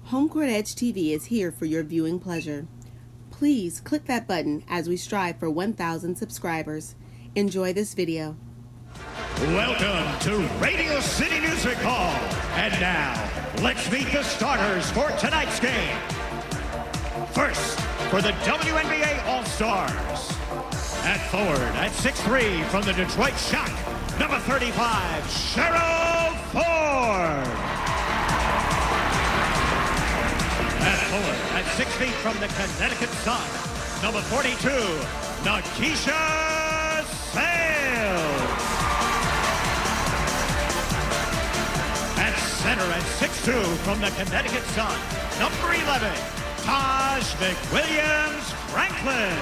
HomeCourtEdge TV is here for your viewing pleasure. Please click that button as we strive for 1,000 subscribers. Enjoy this video. Welcome to Radio City Music Hall. And now, let's meet the starters for tonight's game. First, for the WNBA All-Stars. At forward, at 6'3", from the Detroit Shock, number 35, Sheryl Ford. At forward, at 6 feet from the Connecticut Sun, number 42, Nakisha Sales. At center, at 6'2", from the Connecticut Sun, number 11, Taj McWilliams Franklin.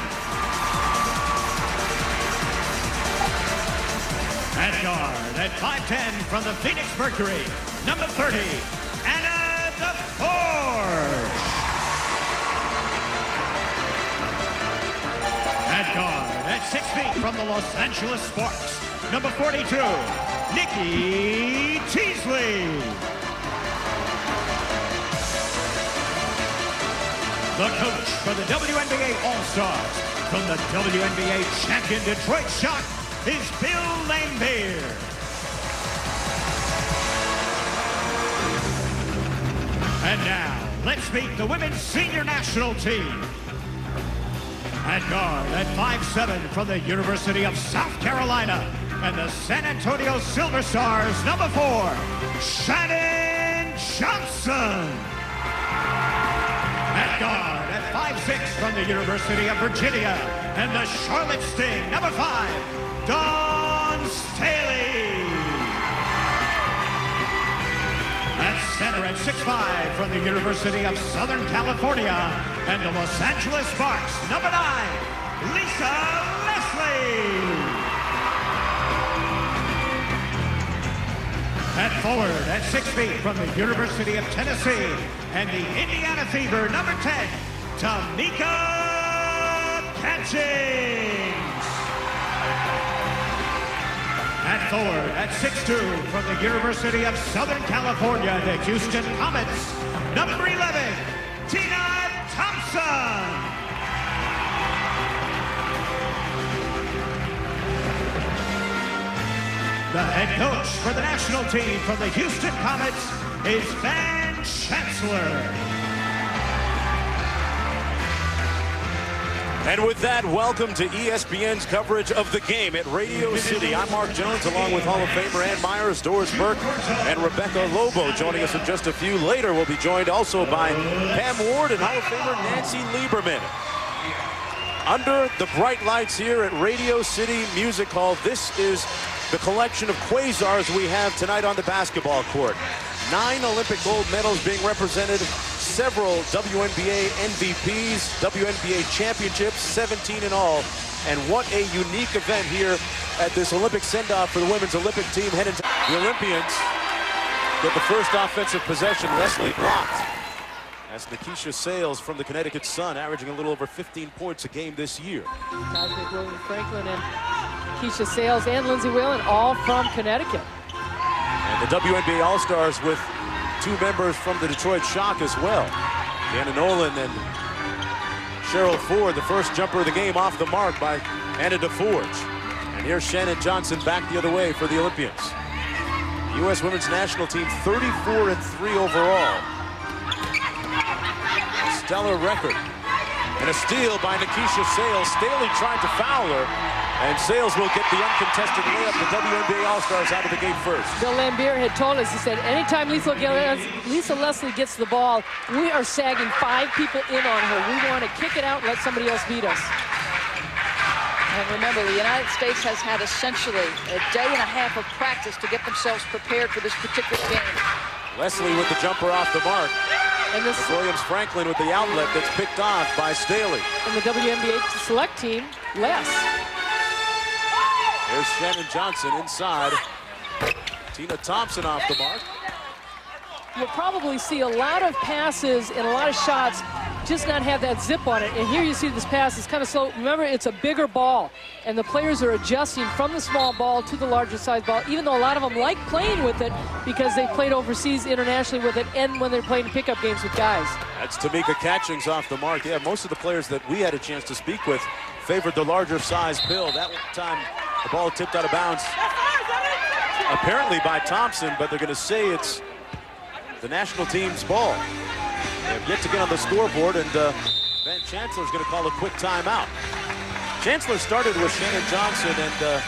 At guard, at 5'10", from the Phoenix Mercury, number 30, Anna DeForge. At guard, at 6 feet, from the Los Angeles Sparks, number 42, Nikki Teasley. The coach for the WNBA All-Stars, from the WNBA champion Detroit Shock, is Bill Laimbeer. And now, let's meet the women's senior national team. At guard, at 5'7", from the University of South Carolina, and the San Antonio Silver Stars, number 4, Shannon Johnson. At guard, at 5'6", from the University of Virginia, and the Charlotte Sting, number 5, Dawn Staley. At center, at 6'5", from the University of Southern California, and the Los Angeles Sparks, number 9, Lisa Leslie. At forward, at 6 feet, from the University of Tennessee, and the Indiana Fever, number 10, Tamika Catchings. At forward, at 6'2", from the University of Southern California, the Houston Comets, number 11, Tina Thompson. The head coach for the national team from the Houston Comets is Chancellor. And with that, welcome to ESPN's coverage of the game at Radio City. I'm Mark Jones, along with Hall of Famer Ann Myers, Doris Burke, and Rebecca Lobo. Joining us in just a few later, we'll be joined also by Pam Ward and Hall of Famer Nancy Lieberman. Under the bright lights here at Radio City Music Hall, this is the collection of quasars we have tonight on the basketball court. 9 Olympic gold medals being represented, several WNBA MVPs, WNBA championships, 17 in all. And what a unique event here at this Olympic send-off for the women's Olympic team heading to the Olympians. Get the first offensive possession, Leslie blocked. That's Nakisha Sales from the Connecticut Sun, averaging a little over 15 points a game this year. Taj McWilliams Franklin and Keisha Sales and Lindsay Whalen, all from Connecticut. And the WNBA All-Stars with 2 members from the Detroit Shock as well. Anna Nolan and Sheryl Ford, the first jumper of the game off the mark by Anna DeForge. And here's Shannon Johnson back the other way for the Olympians. The U.S. women's national team 34-3 overall. A stellar record. And a steal by Nakisha Sales. Staley tried to foul her. And Sales will get the uncontested layup. The WNBA All-Stars out of the gate first. Bill Laimbeer had told us, he said, anytime Lisa Leslie gets the ball, we are sagging 5 people in on her. We want to kick it out and let somebody else beat us. And remember, the United States has had essentially a day and a half of practice to get themselves prepared for this particular game. Leslie with the jumper off the mark. And this Williams Franklin with the outlet that's picked off by Staley. And the WNBA select team, Les. There's Shannon Johnson inside. Tina Thompson off the mark. You'll probably see a lot of passes and a lot of shots just not have that zip on it. And here you see this pass is kind of slow. Remember, it's a bigger ball, and the players are adjusting from the small ball to the larger size ball, even though a lot of them like playing with it because they played overseas internationally with it and when they're playing pickup games with guys. That's Tamika catchings off the mark. Yeah, most of the players that we had a chance to speak with favored the larger size pill. That time the ball tipped out of bounds, apparently by Thompson, but they're going to say it's the national team's ball. They have yet to get on the scoreboard, and Ben Chancellor's going to call a quick timeout. Chancellor started with Shannon Johnson and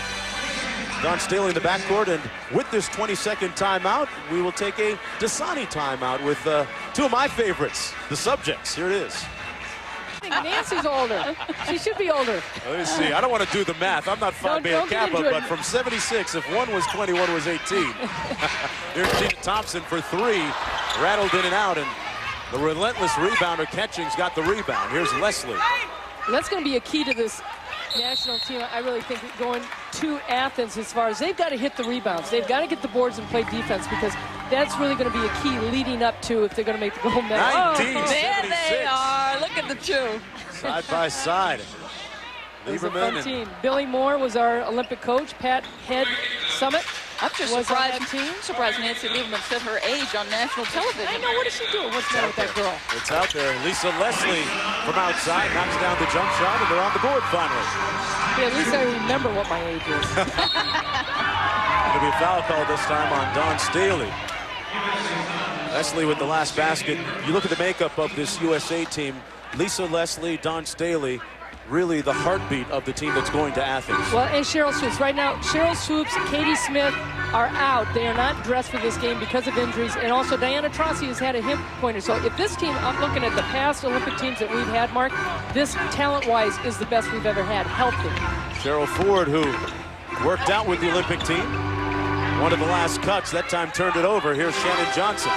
Don Staley in the backcourt, and with this 20-second timeout, we will take a Dasani timeout with two of my favorites, the subjects. Here it is. Nancy's older. She should be older. Let me see. I don't want to do the math. I'm not Phi Beta Kappa, but from 76, if one was 20, one was 18. Here's Tina Thompson for three. Rattled in and out, and the relentless rebounder Catchings got the rebound. Here's Leslie. That's going to be a key to this national team, I really think, going to Athens as far as they've got to hit the rebounds. They've got to get the boards and play defense because that's really going to be a key leading up to if they're going to make the gold medal. 1976. There they are. Look at the two. Side by side. It was a fun team. Billy Moore was our Olympic coach. Pat Head Summit I'm just surprised Nancy Lieberman said her age on national television. I know. What is she doing? What's the matter with that girl? It's out there. Lisa Leslie from outside knocks down the jump shot, and they're on the board finally. Yeah, at least I remember what my age is. Going to be a foul call this time on Don Staley. Leslie with the last basket. You look at the makeup of this USA team. Lisa Leslie, Don Staley, really the heartbeat of the team that's going to Athens. Well, and Sheryl Swoopes. Right now, Sheryl Swoopes, Katie Smith are out. They are not dressed for this game because of injuries. And also, Diana Taurasi has had a hip pointer. So if this team, I'm looking at the past Olympic teams that we've had, Mark, this talent-wise is the best we've ever had, healthy. Sheryl Ford, who worked out with the Olympic team. One of the last cuts, that time turned it over. Here's Shannon Johnson.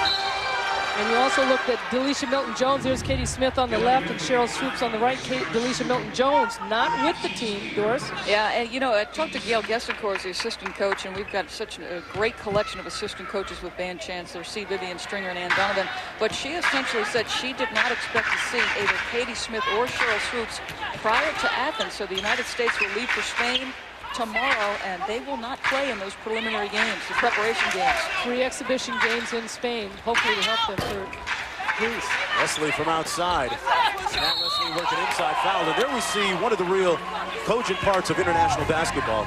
And you also looked at DeLisha Milton-Jones. There's Katie Smith on the left and Sheryl Swoopes on the right. DeLisha Milton-Jones not with the team, Doris. Yeah, and you know, I talked to Gail Goestenkors, the assistant coach, and we've got such a great collection of assistant coaches with band Chancellor, Vivian Stringer, and Donovan. But she essentially said she did not expect to see either Katie Smith or Sheryl Swoopes prior to Athens. So the United States will leave for Spain tomorrow, and they will not play in those preliminary games, the preparation games. 3 exhibition games in Spain, hopefully to help them for Greece. Leslie from outside. Now Leslie working inside, fouled. And there we see one of the real cogent parts of international basketball.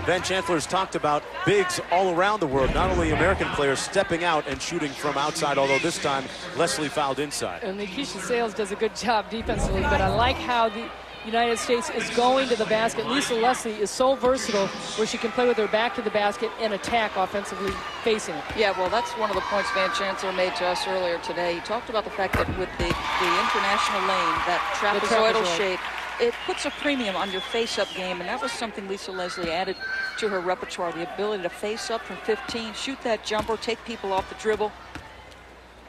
Van Chancellor's talked about bigs all around the world, not only American players stepping out and shooting from outside, although this time Leslie fouled inside. And Nikisha Sales does a good job defensively, but I like how the United States is going to the basket. Lisa Leslie is so versatile where she can play with her back to the basket and attack offensively facing it. Yeah, well, that's one of the points Van Chancellor made to us earlier today. He talked about the fact that with the international lane, that trapezoidal shape, it puts a premium on your face-up game, and that was something Lisa Leslie added to her repertoire, the ability to face up from 15, shoot that jumper, take people off the dribble.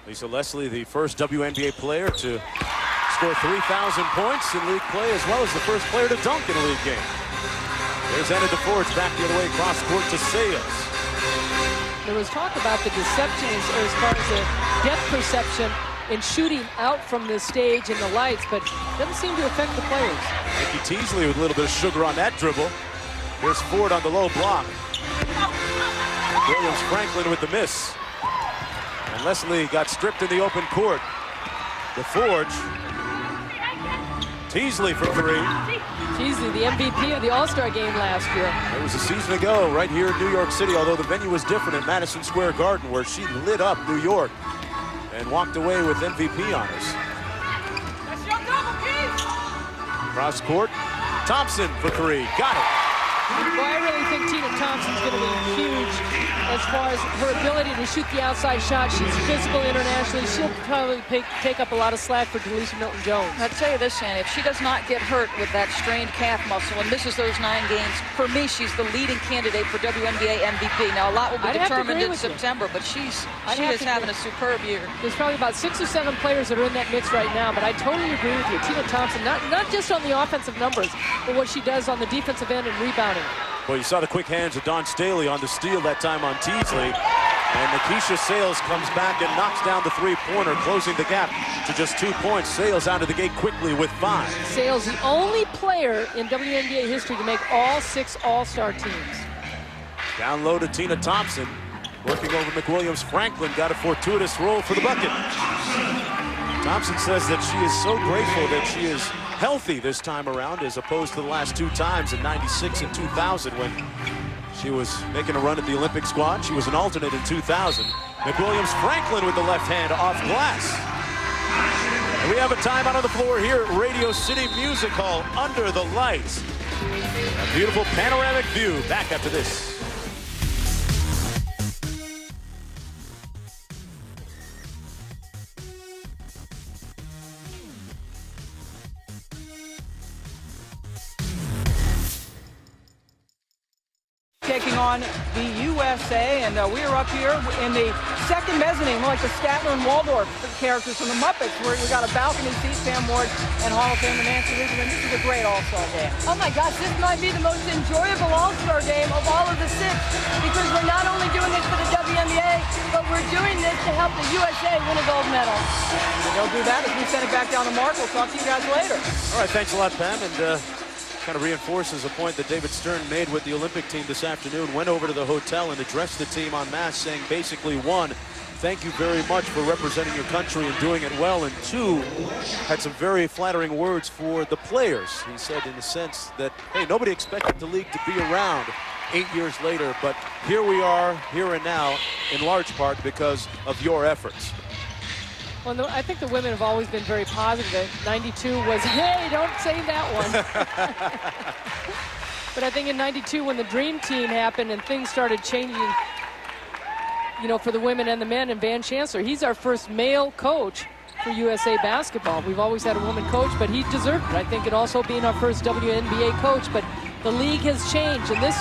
Lisa Leslie, the first WNBA player to score 3,000 points in league play, as well as the first player to dunk in a league game. There's Anna DeForge back the other way, cross court to Sales. There was talk about the deception as far as the depth perception in shooting out from the stage and the lights, but it doesn't seem to affect the players. Nikki Teasley with a little bit of sugar on that dribble. Here's Ford on the low block. Williams Franklin with the miss. And Leslie got stripped in the open court. DeForge. Teasley for three. Teasley, the MVP of the All-Star game last year. It was a season ago right here in New York City, although the venue was different at Madison Square Garden, where she lit up New York and walked away with MVP honors. Cross court. Thompson for three. Got it. Well, I really think Tina Thompson's going to be huge as far as her ability to shoot the outside shot. She's physical internationally. She'll probably take up a lot of slack for DeLisha Milton-Jones. I'll tell you this, Shannon, if she does not get hurt with that strained calf muscle and misses those 9 games, for me, she's the leading candidate for WNBA MVP. Now, a lot will be determined in September, but she is having a superb year. There's probably about 6 or 7 players that are in that mix right now, but I totally agree with you. Tina Thompson, not just on the offensive numbers, but what she does on the defensive end and rebounding. Well, you saw the quick hands of Don Staley on the steal that time on Teasley. And Nikisha Sales comes back and knocks down the three-pointer, closing the gap to just 2 points. Sales out of the gate quickly with 5. Sales, the only player in WNBA history to make all 6 All-Star teams. Down low to Tina Thompson. Working over McWilliams. Franklin got a fortuitous roll for the bucket. Thompson says that she is so grateful that she is healthy this time around as opposed to the last 2 times in 96 and 2000 when she was making a run at the Olympic squad. She was an alternate in 2000. McWilliams Franklin with the left hand off glass. And we have a timeout on the floor here at Radio City Music Hall under the lights. A beautiful panoramic view. Back after this. Taking on the USA, and we are up here in the second mezzanine, more like the Statler and Waldorf characters from the Muppets, where we got a balcony seat, Sam Ward, and Hall of Famer Nancy Richmond. This is a great All-Star game. Oh my gosh, this might be the most enjoyable All-Star game of all of the 6, because we're not only doing this for the WNBA, but we're doing this to help the USA win a gold medal. And they'll do that as we send it back down to Mark. We'll talk to you guys later. All right, thanks a lot, Pam, and kind of reinforces a point that David Stern made with the Olympic team this afternoon. Went over to the hotel and addressed the team en masse, saying basically, 1, thank you very much for representing your country and doing it well, and 2, had some very flattering words for the players. He said in the sense that, hey, nobody expected the league to be around 8 years later, but here we are, here and now, in large part because of your efforts. Well, no, I think the women have always been very positive. 92 was, hey, don't say that one. But I think in 92, when the Dream Team happened and things started changing, you know, for the women and the men, and Van Chancellor, he's our first male coach for USA basketball. We've always had a woman coach, but he deserved it. I think it also being our first WNBA coach, but the league has changed, and this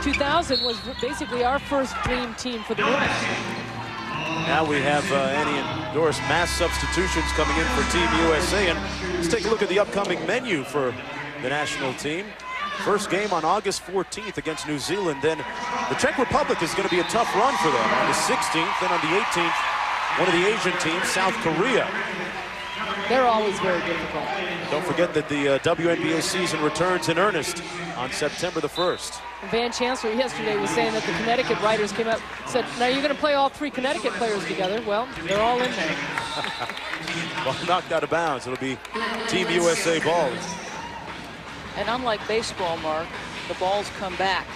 2000 was basically our first Dream Team for the women. Now we have Annie and Doris mass substitutions coming in for Team USA. And let's take a look at the upcoming menu for the national team. First game on August 14th against New Zealand. Then the Czech Republic is going to be a tough run for them on the 16th. Then on the 18th, one of the Asian teams, South Korea. They're always very difficult. Don't forget that the WNBA season returns in earnest on September the 1st. Van Chancellor yesterday was saying that the Connecticut writers came up and said, now you're going to play all 3 Connecticut players together. Well, they're all in there. Well, knocked out of bounds. It'll be Team USA ball. And unlike baseball, Mark, the balls come back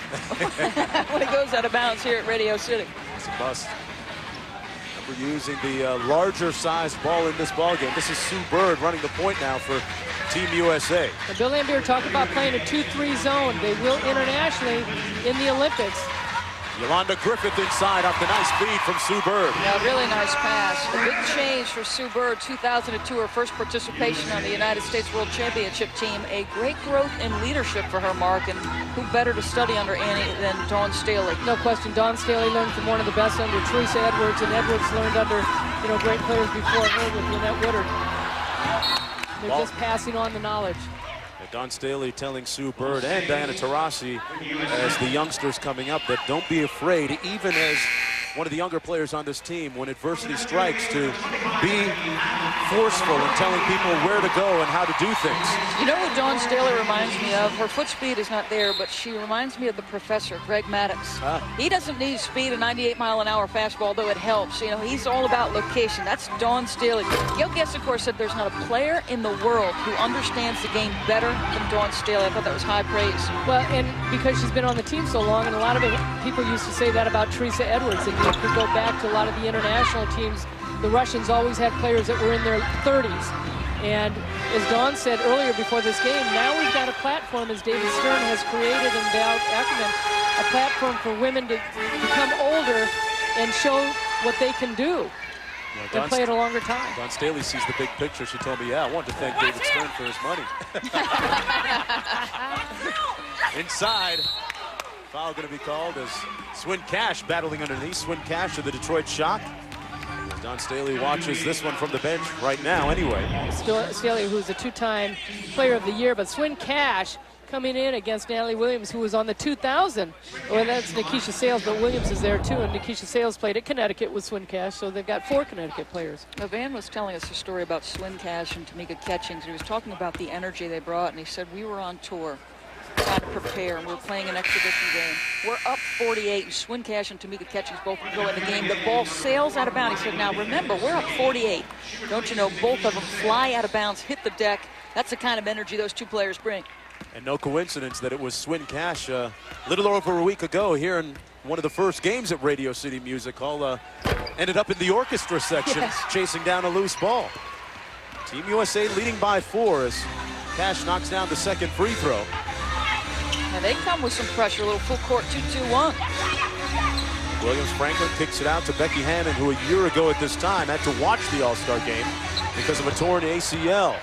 when it goes out of bounds here at Radio City. It's a must. We're using the larger sized ball in this ball game. This is Sue Bird running the point now for Team USA. And Bill Lambier talked about playing a 2-3 zone. They will internationally in the Olympics. Yolanda Griffith inside off the nice feed from Sue Bird. Yeah, really nice pass. A big change for Sue Bird, 2002, her first participation on the United States World Championship team. A great growth in leadership for her, Mark, and who better to study under Annie than Dawn Staley? No question. Dawn Staley learned from one of the best under Teresa Edwards, and Edwards learned under, you know, great players before her with Lynette Woodard. They're just passing on the knowledge. Dawn Staley telling Sue Bird and Diana Taurasi as the youngsters coming up that don't be afraid, even as one of the younger players on this team, when adversity strikes, to be forceful in telling people where to go and how to do things. You know what Dawn Staley reminds me of? Her foot speed is not there, but she reminds me of the professor, Greg Maddox. He doesn't need speed, a 98-mile-an-hour fastball, though it helps. You know, he's all about location. That's Dawn Staley. Gail Goestenkors said there's not a player in the world who understands the game better than Dawn Staley. I thought that was high praise. Well, and because she's been on the team so long, and a lot of people used to say that about Teresa Edwards, and you could go back to a lot of the international teams. The Russians always had players that were in their 30s. And as Dawn said earlier before this game, now we've got a platform, as David Stern has created and Val Ackerman, a platform for women to become older and show what they can do. And play it a longer time. Dawn Staley sees the big picture. She told me, yeah, I want to thank David Stern for his money. Inside. Foul going to be called as Swin Cash battling underneath. Swin Cash of the Detroit Shock. As Dawn Staley watches this one from the bench right now anyway. Staley, who's a 2-time player of the year, but Swin Cash coming in against Natalie Williams, who was on the 2000. Well, that's Nikisha Sales, but Williams is there too, and Nikisha Sales played at Connecticut with Swin Cash, so they've got 4 Connecticut players. Now, Van was telling us a story about Swin Cash and Tamika Catchings. He was talking about the energy they brought, and he said, we were on tour trying to prepare, and we were playing an exhibition game. We're up 48, and Swin Cash and Tamika Catchings both go in the game. The ball sails out of bounds. He said, now remember, we're up 48. Don't you know, both of them fly out of bounds, hit the deck. That's the kind of energy those two players bring. And no coincidence that it was Swin Cash a little over a week ago here in one of the first games at Radio City Music Hall. Ended up in the orchestra section, chasing down a loose ball. Team USA leading by 4 as Cash knocks down the second free throw. And they come with some pressure, a little full court 2-2-1. Williams Franklin kicks it out to Becky Hammond, who a year ago at this time had to watch the All-Star game because of a torn ACL.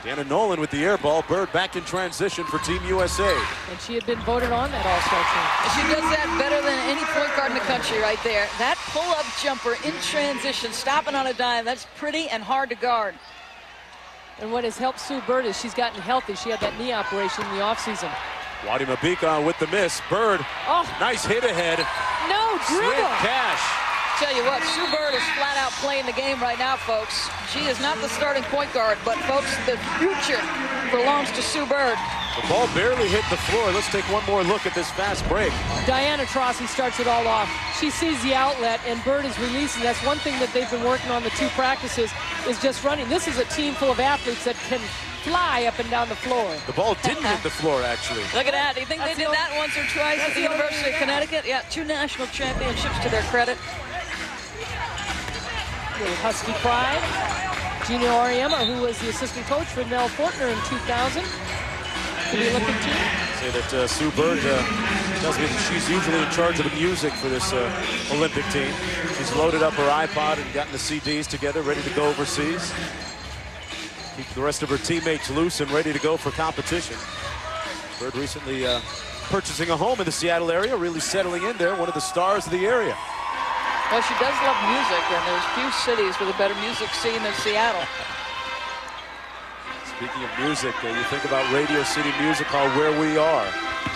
Deanna Nolan with the air ball. Bird back in transition for Team USA. And she had been voted on that All-Star team. She does that better than any point guard in the country right there. That pull-up jumper in transition, stopping on a dime, that's pretty and hard to guard. And what has helped Sue Bird is she's gotten healthy. She had that knee operation in the offseason. Wadi Mabika with the miss. Bird, nice hit ahead. No dribble. Swin Cash. Tell you what, Sue Bird is flat out playing the game right now, folks. She is not the starting point guard, but folks, the future belongs to Sue Bird. The ball barely hit the floor. Let's take one more look at this fast break. Diana Taurasi starts it all off. She sees the outlet, and Bird is releasing. That's one thing that they've been working on the 2 practices, is just running. This is a team full of athletes that can fly up and down the floor. The ball didn't hit the floor, actually. Look at that. Do you think they did that once or twice at the University of Connecticut? Yeah, 2 national championships to their credit. Husky pride. Gina Oriema, who was the assistant coach for Nell Fortner in 2000 for the Olympic team. Say that Sue Bird tells me that she's usually in charge of the music for this Olympic team. She's loaded up her iPod and gotten the CDs together, ready to go overseas. Keep the rest of her teammates loose and ready to go for competition. Bird recently purchasing a home in the Seattle area, really settling in there, one of the stars of the area. Well, she does love music, and there's few cities with a better music scene than Seattle. Speaking of music, you think about Radio City Music Hall, where we are.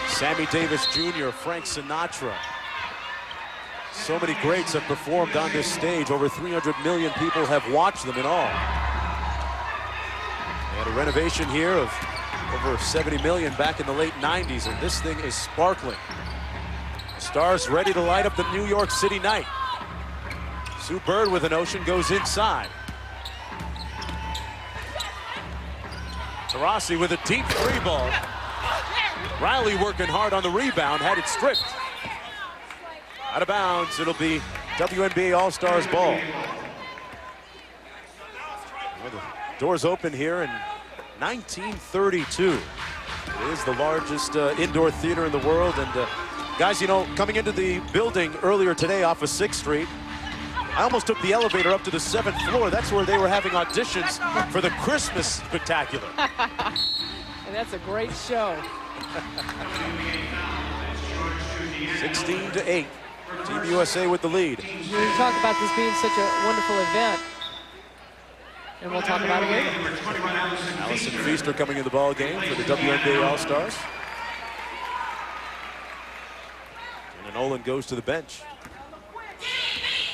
Sammy Davis Jr., Frank Sinatra. So many greats have performed on this stage. Over 300 million people have watched them in all. They had a renovation here of over 70 million back in the late 90s, and this thing is sparkling. Stars ready to light up the New York City night. Sue Bird with an ocean goes inside. Taurasi with a deep 3 ball. Riley working hard on the rebound, had it stripped. Out of bounds, it'll be WNBA All-Stars ball. Well, the doors open here in 1932. It is the largest indoor theater in the world. And guys, you know, coming into the building earlier today off of 6th Street, I almost took the elevator up to the 7th floor. That's where they were having auditions for the Christmas Spectacular. And that's a great show. 16-8. Team USA with the lead. You talk about this being such a wonderful event. And we'll talk about it later. Allison Feaster coming in the ball game for the WNBA All-Stars. And Nolan goes to the bench.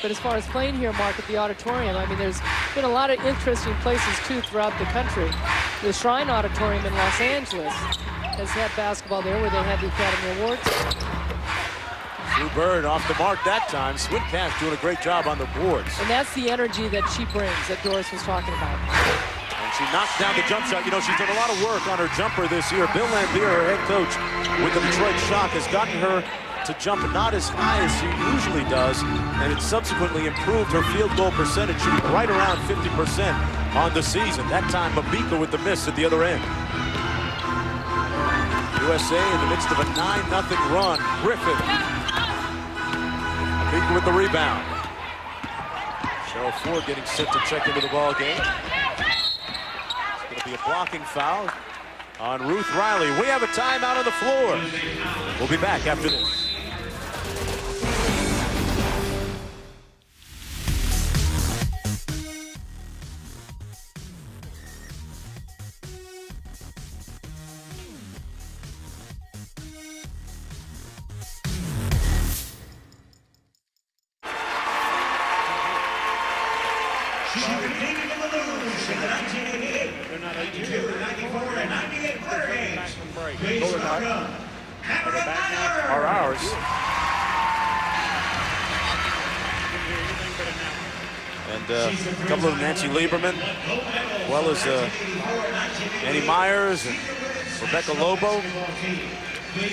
But as far as playing here, Mark, at the auditorium, I mean, there's been a lot of interesting places, too, throughout the country. The Shrine Auditorium in Los Angeles has had basketball there where they had the Academy Awards. Sue Bird off the mark that time. Swin Cash doing a great job on the boards. And that's the energy that she brings that Doris was talking about. And she knocks down the jump shot. You know, she's done a lot of work on her jumper this year. Bill Lambier, her head coach with the Detroit Shock, has gotten her to jump not as high as she usually does, and it subsequently improved her field goal percentage, shooting right around 50% on the season. That time, Mabika with the miss at the other end. USA in the midst of a 9-0 run. Griffin. Mabika with the rebound. Sheryl Ford getting set to check into the ball game. It's going to be a blocking foul on Ruth Riley. We have a timeout on the floor. We'll be back after this. They're not 94 and 98 quarter games. No, they're not. Are they back now? Are ours. And a couple of Nancy Lieberman, as well as Annie Myers and Rebecca Lobo.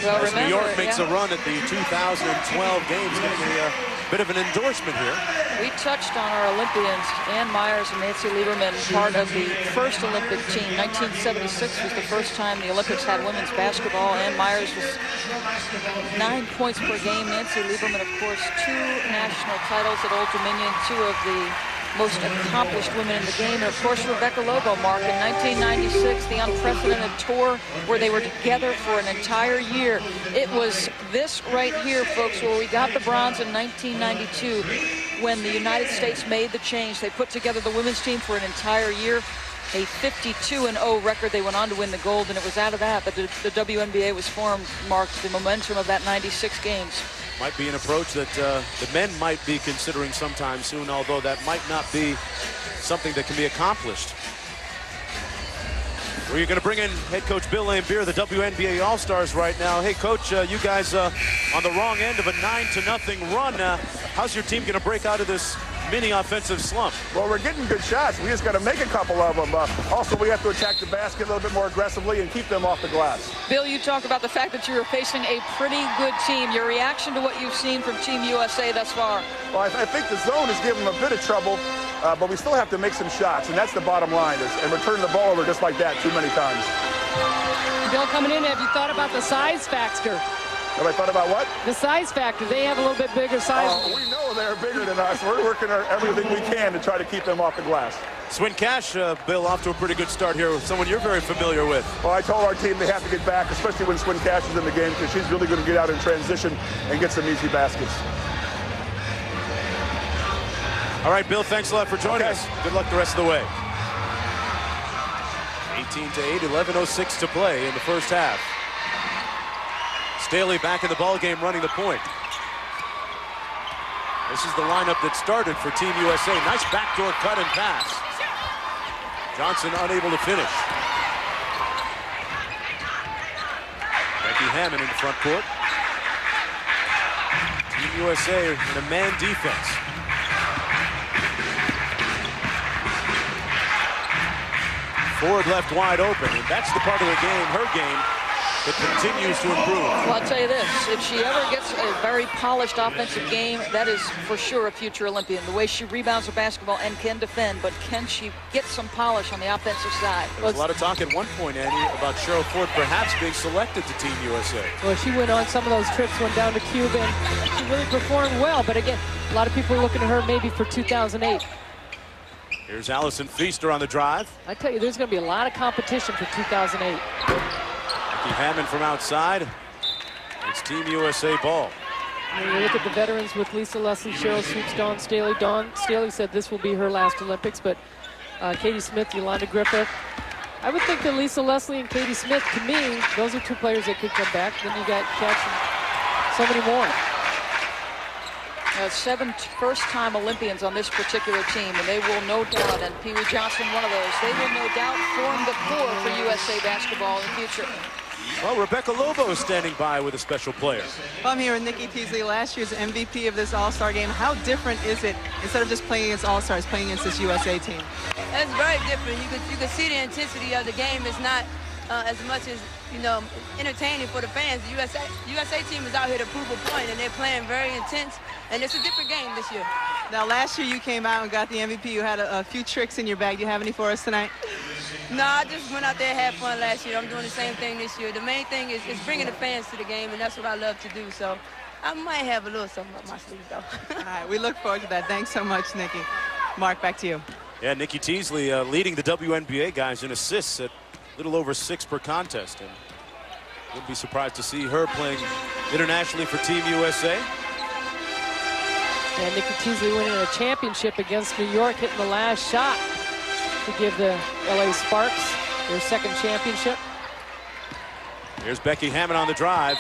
Well, As New York makes a run at the 2012 games, getting a bit of an endorsement here. We touched on our Olympians, Ann Myers and Nancy Lieberman, part of the first Olympic team. 1976 was the first time the Olympics had women's basketball. Ann Myers was 9 points per game. Nancy Lieberman, of course, 2 national titles at Old Dominion, 2 of the most accomplished women in the game. And of course, Rebecca Lobo, Mark, in 1996, the unprecedented tour where they were together for an entire year. It was this right here, folks, where we got the bronze in 1992 when the United States made the change. They put together the women's team for an entire year, a 52-0 record. They went on to win the gold, and it was out of that that the WNBA was formed, Mark, the momentum of that 96 games. Might be an approach that the men might be considering sometime soon, although that might not be something that can be accomplished. We're going to bring in head coach Bill Laimbeer, the WNBA All-Stars right now. Hey, coach, you guys on the wrong end of a 9-0 run. How's your team going to break out of this mini offensive slump? Well, we're getting good shots. We just got to make a couple of them. Also, we have to attack the basket a little bit more aggressively and keep them off the glass. Bill, you talk about the fact that you're facing a pretty good team. Your reaction to what you've seen from Team USA thus far? Well, I think the zone is giving them a bit of trouble, but we still have to make some shots, and that's the bottom line, and return the ball over just like that too many times. Bill, coming in, have you thought about the size factor? Have I thought about what? The size factor. They have a little bit bigger size. We know they're bigger than us. We're working everything we can to try to keep them off the glass. Swin Cash, Bill, off to a pretty good start here with someone you're very familiar with. Well, I told our team they have to get back, especially when Swin Cash is in the game, because she's really going to get out in transition and get some easy baskets. All right, Bill, thanks a lot for joining us. Good luck the rest of the way. 18-8, 11:06 to play in the first half. Staley back in the ball game running the point. This is the lineup that started for Team USA. Nice backdoor cut and pass. Johnson unable to finish. Becky Hammond in the front court. Team USA in a man defense. Ford left wide open, and that's the part of the game, her game, that continues to improve. Well, I'll tell you this, if she ever gets a very polished offensive game, that is for sure a future Olympian. The way she rebounds the basketball and can defend, but can she get some polish on the offensive side? There was a lot of talk at one point, Annie, about Sheryl Ford perhaps being selected to Team USA. Well, she went on some of those trips, went down to Cuba, and she really performed well. But again, a lot of people are looking at her maybe for 2008. Here's Allison Feaster on the drive. I tell you, there's going to be a lot of competition for 2008. Becky Hammond from outside. It's Team USA ball. When you look at the veterans with Lisa Leslie, Sheryl, Swoopes, Dawn Staley. Dawn Staley said this will be her last Olympics, but Katie Smith, Yolanda Griffith. I would think that Lisa Leslie and Katie Smith, to me, those are two players that could come back. Then you got Catch and so many more. 7 first-time Olympians on this particular team, and they will no doubt, and Pee Wee Johnson one of those, they will no doubt form the core for USA basketball in the future. Well, Rebecca Lobo is standing by with a special player. Well, I'm here with Nikki Teasley, last year's MVP of this All-Star game. How different is it, instead of just playing against All-Stars, playing against this USA team? It's very different. You can see the intensity of the game. It's not as much as, entertaining for the fans. The USA team is out here to prove a point, and they're playing very intense, and it's a different game this year. Now, last year you came out and got the MVP. You had a few tricks in your bag. Do you have any for us tonight? No, I just went out there and had fun last year. I'm doing the same thing this year. The main thing is bringing the fans to the game, and that's what I love to do. So I might have a little something up my sleeve, though. All right, we look forward to that. Thanks so much, Nikki. Mark, back to you. Yeah, Nikki Teasley leading the WNBA guys in assists at a little over 6 per contest. And wouldn't be surprised to see her playing internationally for Team USA. And Nikki Teasley winning a championship against New York, hitting the last shot to give the LA Sparks their second championship. Here's Becky Hammond on the drive.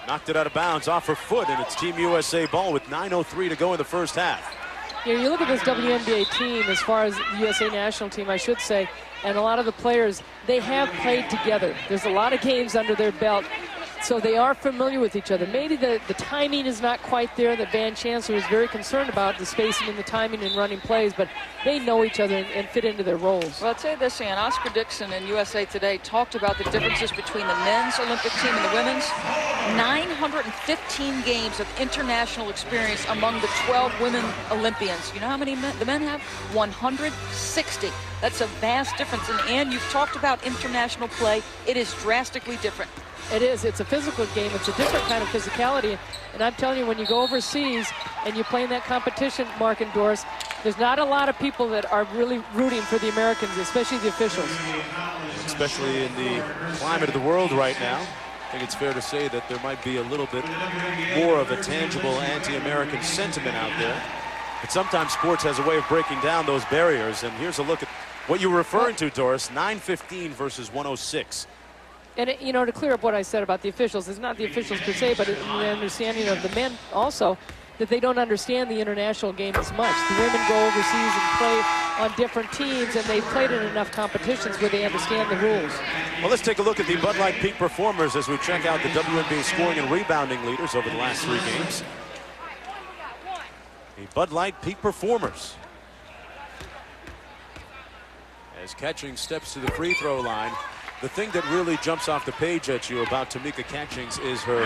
Knocked it out of bounds off her foot, and it's Team USA ball with 9:03 to go in the first half. You look at this WNBA team, as far as the USA national team, I should say, and a lot of the players, they have played together. There's a lot of games under their belt, so they are familiar with each other. Maybe the timing is not quite there, that Van Chancellor is very concerned about, the spacing and the timing and running plays, but they know each other and fit into their roles. Well, I'd say this, Ann. Oscar Dixon in USA Today talked about the differences between the men's Olympic team and the women's. 915 games of international experience among the 12 women Olympians. You know how many the men have? 160. That's a vast difference. And Ann, you've talked about international play. It is drastically different. It is. It's a physical game. It's a different kind of physicality. And I'm telling you, when you go overseas and you play in that competition, Mark and Doris, there's not a lot of people that are really rooting for the Americans, especially the officials. Especially in the climate of the world right now. I think it's fair to say that there might be a little bit more of a tangible anti-American sentiment out there. But sometimes sports has a way of breaking down those barriers. And here's a look at what you were referring to, Doris. 915 versus 106. And, you know, to clear up what I said about the officials, it's not the officials per se, but the understanding of the men also, that they don't understand the international game as much. The women go overseas and play on different teams, and they've played in enough competitions where they understand the rules. Well, let's take a look at the Bud Light peak performers as we check out the WNBA scoring and rebounding leaders over the last 3 games. The Bud Light peak performers. As Catchings steps to the free throw line. The thing that really jumps off the page at you about Tamika Catchings is her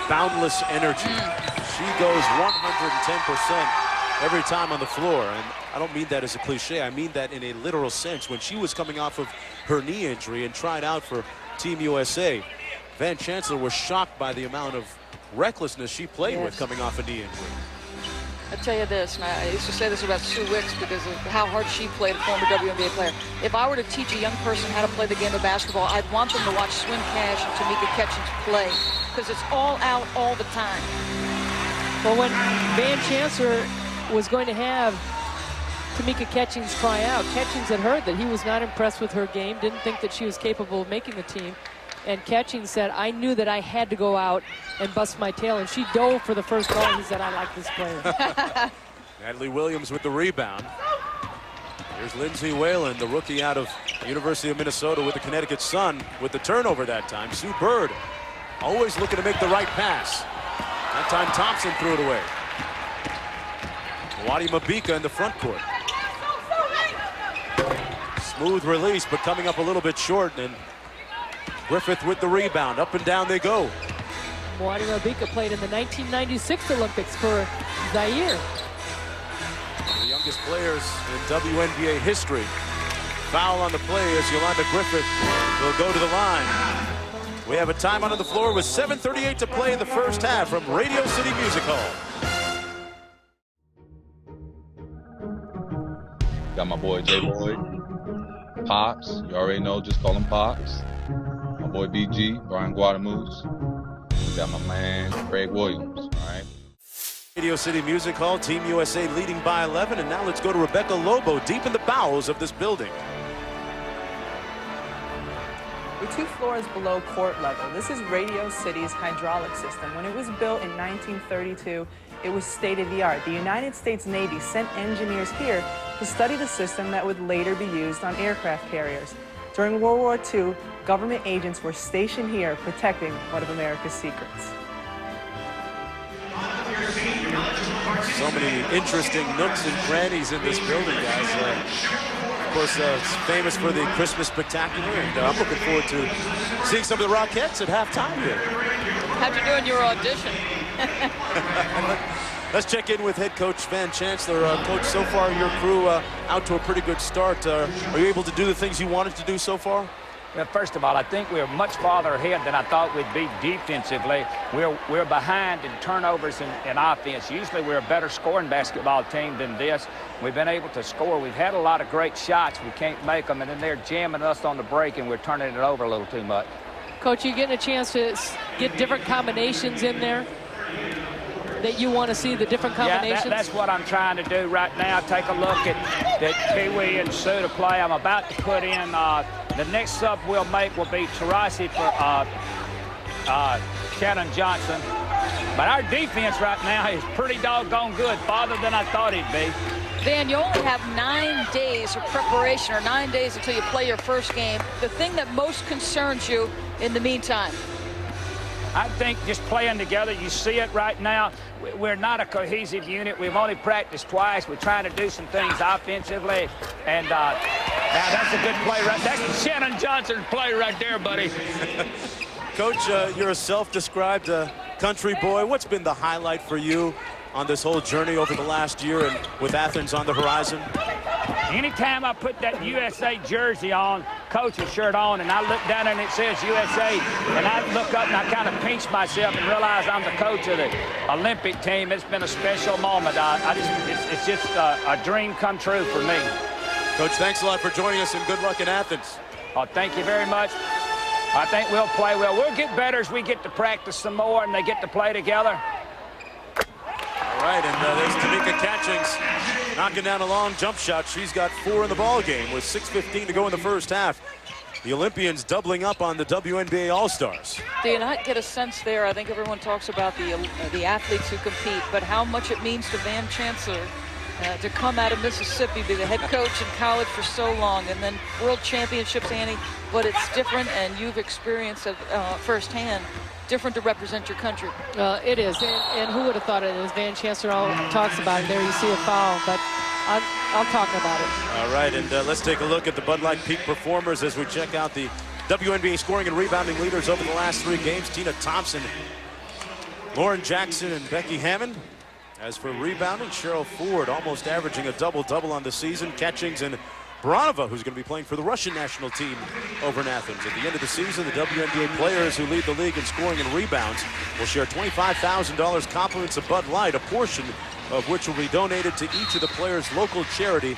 boundless energy. She goes 110% every time on the floor, and I don't mean that as a cliche. I mean that in a literal sense. When she was coming off of her knee injury and tried out for Team USA, Van Chancellor was shocked by the amount of recklessness she played with coming off a knee injury. I tell you this, and I used to say this about Sue Wicks because of how hard she played, a former WNBA player. If I were to teach a young person how to play the game of basketball, I'd want them to watch Swin Cash and Tamika Catchings play because it's all out all the time. Well, when Van Chancellor was going to have Tamika Catchings try out, Catchings had heard that he was not impressed with her game, didn't think that she was capable of making the team. And Catchings said, I knew that I had to go out and bust my tail. And she dove for the first ball. He said, I like this player. Natalie Williams with the rebound. Here's Lindsay Whalen, the rookie out of the University of Minnesota with the Connecticut Sun, with the turnover that time. Sue Bird always looking to make the right pass. That time Thompson threw it away. Wadi Mabika in the front court. Smooth release, but coming up a little bit short. And Griffith with the rebound. Up and down they go. Wadi Mabika played in the 1996 Olympics for Zaire. One of the youngest players in WNBA history. Foul on the play as Yolanda Griffith will go to the line. We have a timeout on the floor with 7:38 to play in the first half from Radio City Music Hall. Got my boy J-Boy, Pops. You already know, just call him Pops. My boy BG, Brian Guadamus. We got my man Craig Williams, all right? Radio City Music Hall, Team USA leading by 11, and now let's go to Rebecca Lobo, deep in the bowels of this building. We're 2 floors below court level. This is Radio City's hydraulic system. When it was built in 1932, it was state-of-the-art. The United States Navy sent engineers here to study the system that would later be used on aircraft carriers. During World War II, government agents were stationed here protecting one of America's secrets. So many interesting nooks and crannies in this building, guys. Of course, it's famous for the Christmas Spectacular, and I'm looking forward to seeing some of the Rockettes at halftime here. How'd you do in your audition? Let's check in with head coach Van Chancellor. Coach, so far your crew out to a pretty good start. Are you able to do the things you wanted to do so far? Well, first of all, I think we're much farther ahead than I thought we'd be defensively. We're behind in turnovers and offense. Usually we're a better scoring basketball team than this. We've been able to score. We've had a lot of great shots. We can't make them, and then they're jamming us on the break, and we're turning it over a little too much. Coach, you getting a chance to get different combinations in there that you want to see, the different combinations? Yeah, that's what I'm trying to do right now. Take a look at Pee-wee and Sue to play. I'm about to put in the next sub we'll make will be Taurasi for Shannon Johnson. But our defense right now is pretty doggone good, farther than I thought it'd be. Van, you only have 9 days of preparation, or 9 days until you play your first game. The thing that most concerns you in the meantime? I think just playing together, you see it right now. We're not a cohesive unit. We've only practiced twice. We're trying to do some things offensively. And now that's a good play right there. That's Shannon Johnson's play right there, buddy. Coach, you're a self-described country boy. What's been the highlight for you on this whole journey over the last year and with Athens on the horizon? Anytime I put that USA jersey on, coach's shirt on, and I look down and it says USA, and I look up and I kind of pinch myself and realize I'm the coach of the Olympic team, it's been a special moment. It's just a dream come true for me. Coach, thanks a lot for joining us, and good luck in Athens. Oh, thank you very much. I think we'll play well. We'll get better as we get to practice some more and they get to play together. All right, and there's Tamika Catchings knocking down a long jump shot. She's got 4 in the ball game with 6:15 to go in the first half. The Olympians doubling up on the WNBA All-Stars. Do you not get a sense there? I think everyone talks about the athletes who compete, but how much it means to Van Chancellor to come out of Mississippi, be the head coach in college for so long, and then World Championships, Annie. But it's different, and you've experienced it firsthand. Different to represent your country. It is, and who would have thought it is? Van Chancellor talks about it. There you see a foul, but I'll talk about it. All right, and let's take a look at the Bud Light peak performers as we check out the WNBA scoring and rebounding leaders over the last 3 games. Tina Thompson, Lauren Jackson, and Becky Hammond. As for rebounding, Sheryl Ford almost averaging a double-double on the season. Catchings and Baranova, who's going to be playing for the Russian national team over in Athens. At the end of the season, the WNBA players who lead the league in scoring and rebounds will share $25,000 compliments of Bud Light, a portion of which will be donated to each of the players' local charity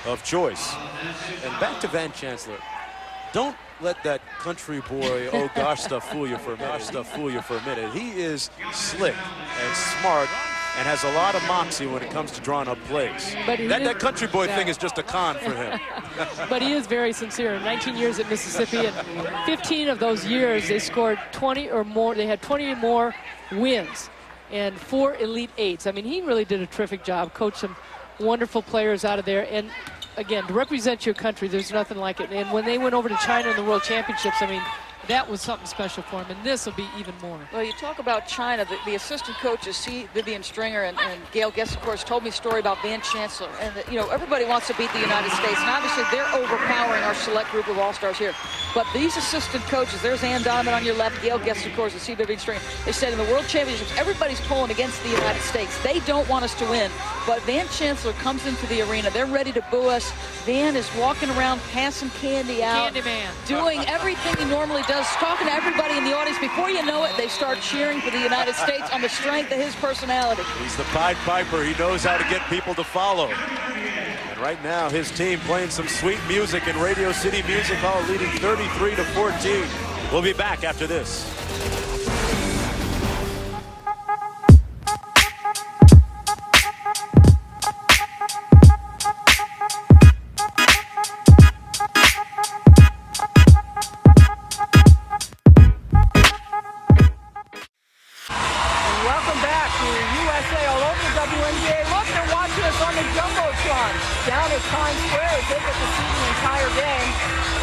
of choice. And back to Van Chancellor. Don't let that country boy, oh gosh stuff fool you for a minute. He is slick and smart and has a lot of moxie when it comes to drawing up plays. That country boy thing is just a con for him. But he is very sincere. 19 years at Mississippi, and 15 of those years they scored 20 or more. They had 20 or more wins and 4 Elite Eights. I mean, he really did a terrific job, coached some wonderful players out of there. And again, to represent your country, there's nothing like it. And when they went over to China in the World Championships, I mean, that was something special for him, and this will be even more. Well, you talk about China. The assistant coaches, Vivian Stringer and Gail Goestenkors, told me a story about Van Chancellor. And, everybody wants to beat the United States, and obviously they're overpowering our select group of all-stars here. But these assistant coaches, there's Donovan on your left, Gail Goestenkors, and Vivian Stringer. They said in the World Championships, everybody's pulling against the United States. They don't want us to win. But Van Chancellor comes into the arena. They're ready to boo us. Van is walking around, passing candy out. Candyman. Doing everything he normally does, talking to everybody in the audience. Before you know it, they start cheering for the United States on the strength of his personality. He's the Pied Piper. He knows how to get people to follow. And right now, his team playing some sweet music in Radio City Music Hall, leading 33-14. We'll be back after this. Down at Times Square as they get to see the entire game.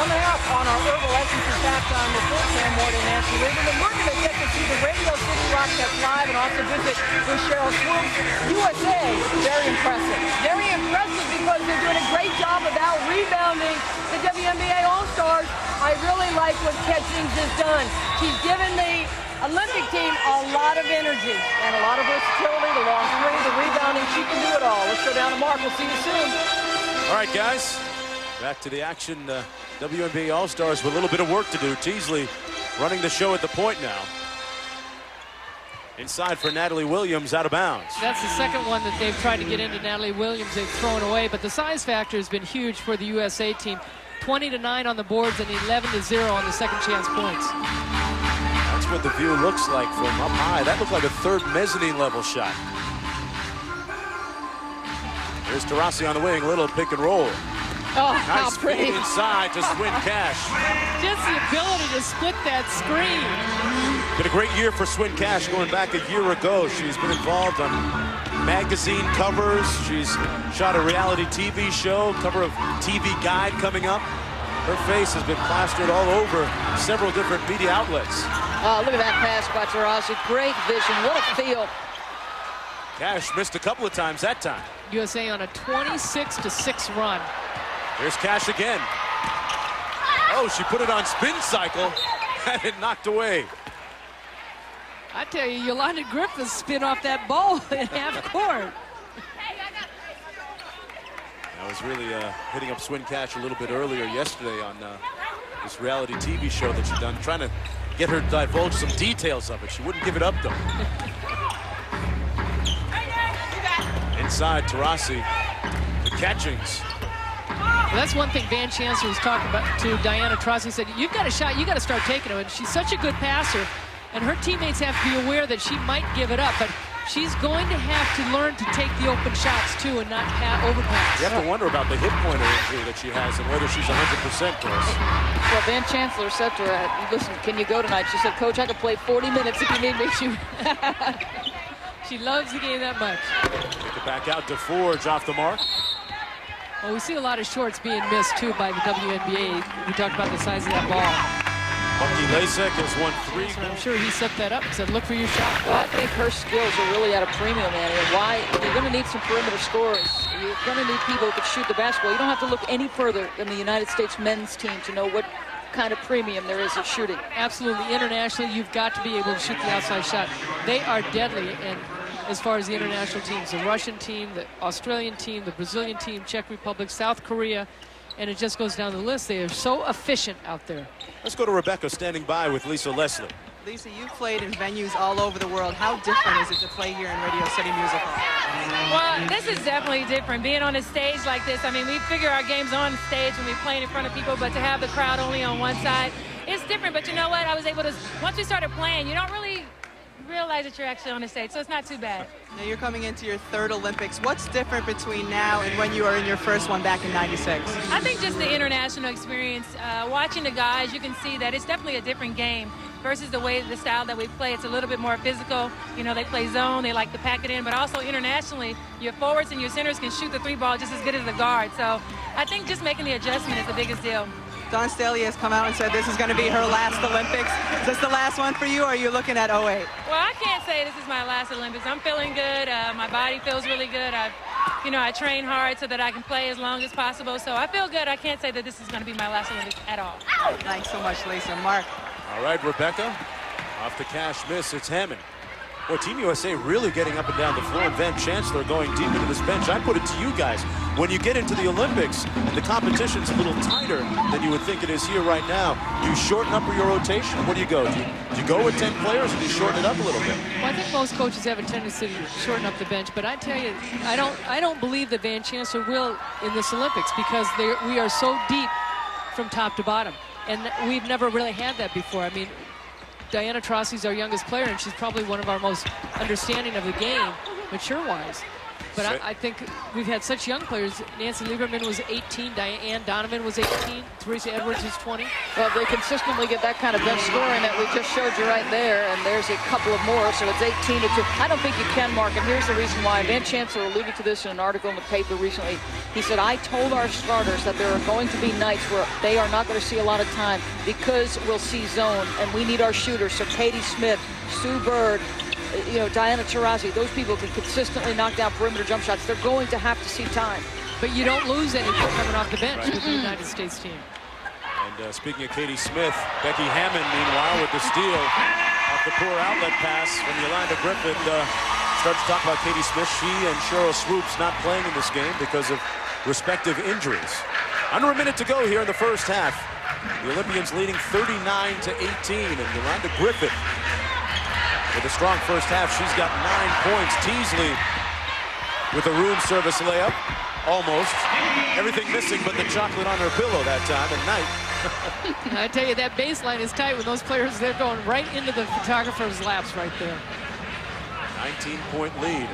Coming up on our Herbal Essences halftime report, Sam Ward and Nancy Reagan. And we're going to get to see the Radio City Rockets live and also visit with Sheryl Swoopes. USA, very impressive. Very impressive because they're doing a great job of out-rebounding the WNBA All-Stars. I really like what Catchings has done. She's given the Olympic team a lot of energy and a lot of versatility, the long three, the rebounding. She can do it all. Let's go down to Mark. We'll see you soon. All right, guys, back to the action. WNBA All-Stars with a little bit of work to do. Teasley running the show at the point now. Inside for Natalie Williams, out of bounds. That's the second one that they've tried to get into Natalie Williams. They've thrown away, but the size factor has been huge for the USA team. 20-9 on the boards and 11-0 on the second chance points. That's what the view looks like from up high. That looked like a third mezzanine level shot. Here's Taurasi on the wing, a little pick and roll. Oh, nice how pretty. Inside to Swin Cash. Just the ability to split that screen. Been a great year for Swin Cash going back a year ago. She's been involved on magazine covers. She's shot a reality TV show, cover of TV Guide coming up. Her face has been plastered all over several different media outlets. Oh, look at that pass by Taurasi. Great vision. What a feel. Cash missed a couple of times that time. USA on a 26-6 run. Here's Cash again. Oh, she put it on spin cycle. Had it knocked away. I tell you, Yolanda Griffiths spin off that ball in half court. I was really hitting up Swin Cash a little bit earlier yesterday on this reality TV show that she'd done, trying to get her to divulge some details of it. She wouldn't give it up, though. Inside, Taurasi, the catchings. Well, that's one thing Van Chancellor was talking about to Diana Taurasi. He said, you've got a shot, you got to start taking it. And she's such a good passer, and her teammates have to be aware that she might give it up. But she's going to have to learn to take the open shots, too, and not overpass. You have to wonder about the hip pointer injury that she has and whether she's 100%, Chris. Well, Van Chancellor said to her, listen, can you go tonight? She said, Coach, I can play 40 minutes if you need me. She loves the game that much. Take it back out to Forge off the mark. Well, we see a lot of shorts being missed, too, by the WNBA. We talked about the size of that ball. Bucky Lasek has won 3. So I'm sure he set that up and said, look for your shot. Well, I think her skills are really at a premium, Annie. Why? You're going to need some perimeter scorers. You're going to need people who can shoot the basketball. You don't have to look any further than the United States men's team to know what kind of premium there is at shooting. Absolutely. Internationally, you've got to be able to shoot the outside shot. They are deadly, and as far as the international teams, the Russian team, the Australian team, the Brazilian team, Czech Republic, South Korea, and it just goes down the list. They are so efficient out there. Let's go to Rebecca standing by with Lisa Leslie. Lisa, you've played in venues all over the world. How different is it to play here in Radio City Music Hall? Well, this is definitely different. Being on a stage like this, I mean, we figure our games on stage when we're playing in front of people, but to have the crowd only on one side, it's different. But you know what? I was able to, once we started playing, you don't really realize that you're actually on the stage, so it's not too bad. Now you're coming into your 3rd Olympics. What's different between now and when you were in your first one back in '96? I think just the international experience. Watching the guys, you can see that it's definitely a different game versus the style that we play. It's a little bit more physical. You know, they play zone, they like to pack it in, but also internationally, your forwards and your centers can shoot the 3-ball just as good as the guard. So I think just making the adjustment is the biggest deal. Dawn Staley has come out and said this is going to be her last Olympics. Is this the last one for you, or are you looking at 08? Well, I can't say this is my last Olympics. I'm feeling good. My body feels really good. I train hard so that I can play as long as possible. So I feel good. I can't say that this is going to be my last Olympics at all. Thanks so much, Lisa. Mark. All right, Rebecca. Off the Cash miss, it's Hammond. Boy, Team USA really getting up and down the floor, and Van Chancellor going deep into this bench. I put it to you guys. When you get into the Olympics, the competition's a little tighter than you would think it is here right now. Do you shorten up your rotation? What do you go? Do you go with 10 players, or do you shorten it up a little bit? Well, I think most coaches have a tendency to shorten up the bench, but I tell you, I don't believe that Van Chancellor will in this Olympics because we are so deep from top to bottom, and we've never really had that before. I mean, Diana Taurasi is our youngest player, and she's probably one of our most understanding of the game, mature-wise. But I think we've had such young players. Nancy Lieberman was 18, Diane Donovan was 18, Teresa Edwards is 20. Well, they consistently get that kind of bench scoring that we just showed you right there, and there's a couple of more, so it's 18-2. I don't think you can, Mark, and here's the reason why. Van Chancellor alluded to this in an article in the paper recently. He said, I told our starters that there are going to be nights where they are not going to see a lot of time because we'll see zone, and we need our shooters. So Katie Smith, Sue Bird, Diana Taurasi, those people can consistently knock down perimeter jump shots. They're going to have to see time. But you don't lose anything coming off the bench with the United States team. And speaking of Katie Smith, Becky Hammond, meanwhile, with the steal off the poor outlet pass when Yolanda Griffith starts to talk about Katie Smith. She and Sheryl Swoopes not playing in this game because of respective injuries. Under a minute to go here in the first half. The Olympians leading 39-18, and Yolanda Griffith with a strong first half. She's got 9 points. Teasley with a room service layup. Almost. Everything missing but the chocolate on her pillow that time at night. I tell you, that baseline is tight with those players. They're going right into the photographer's laps right there. 19-point lead.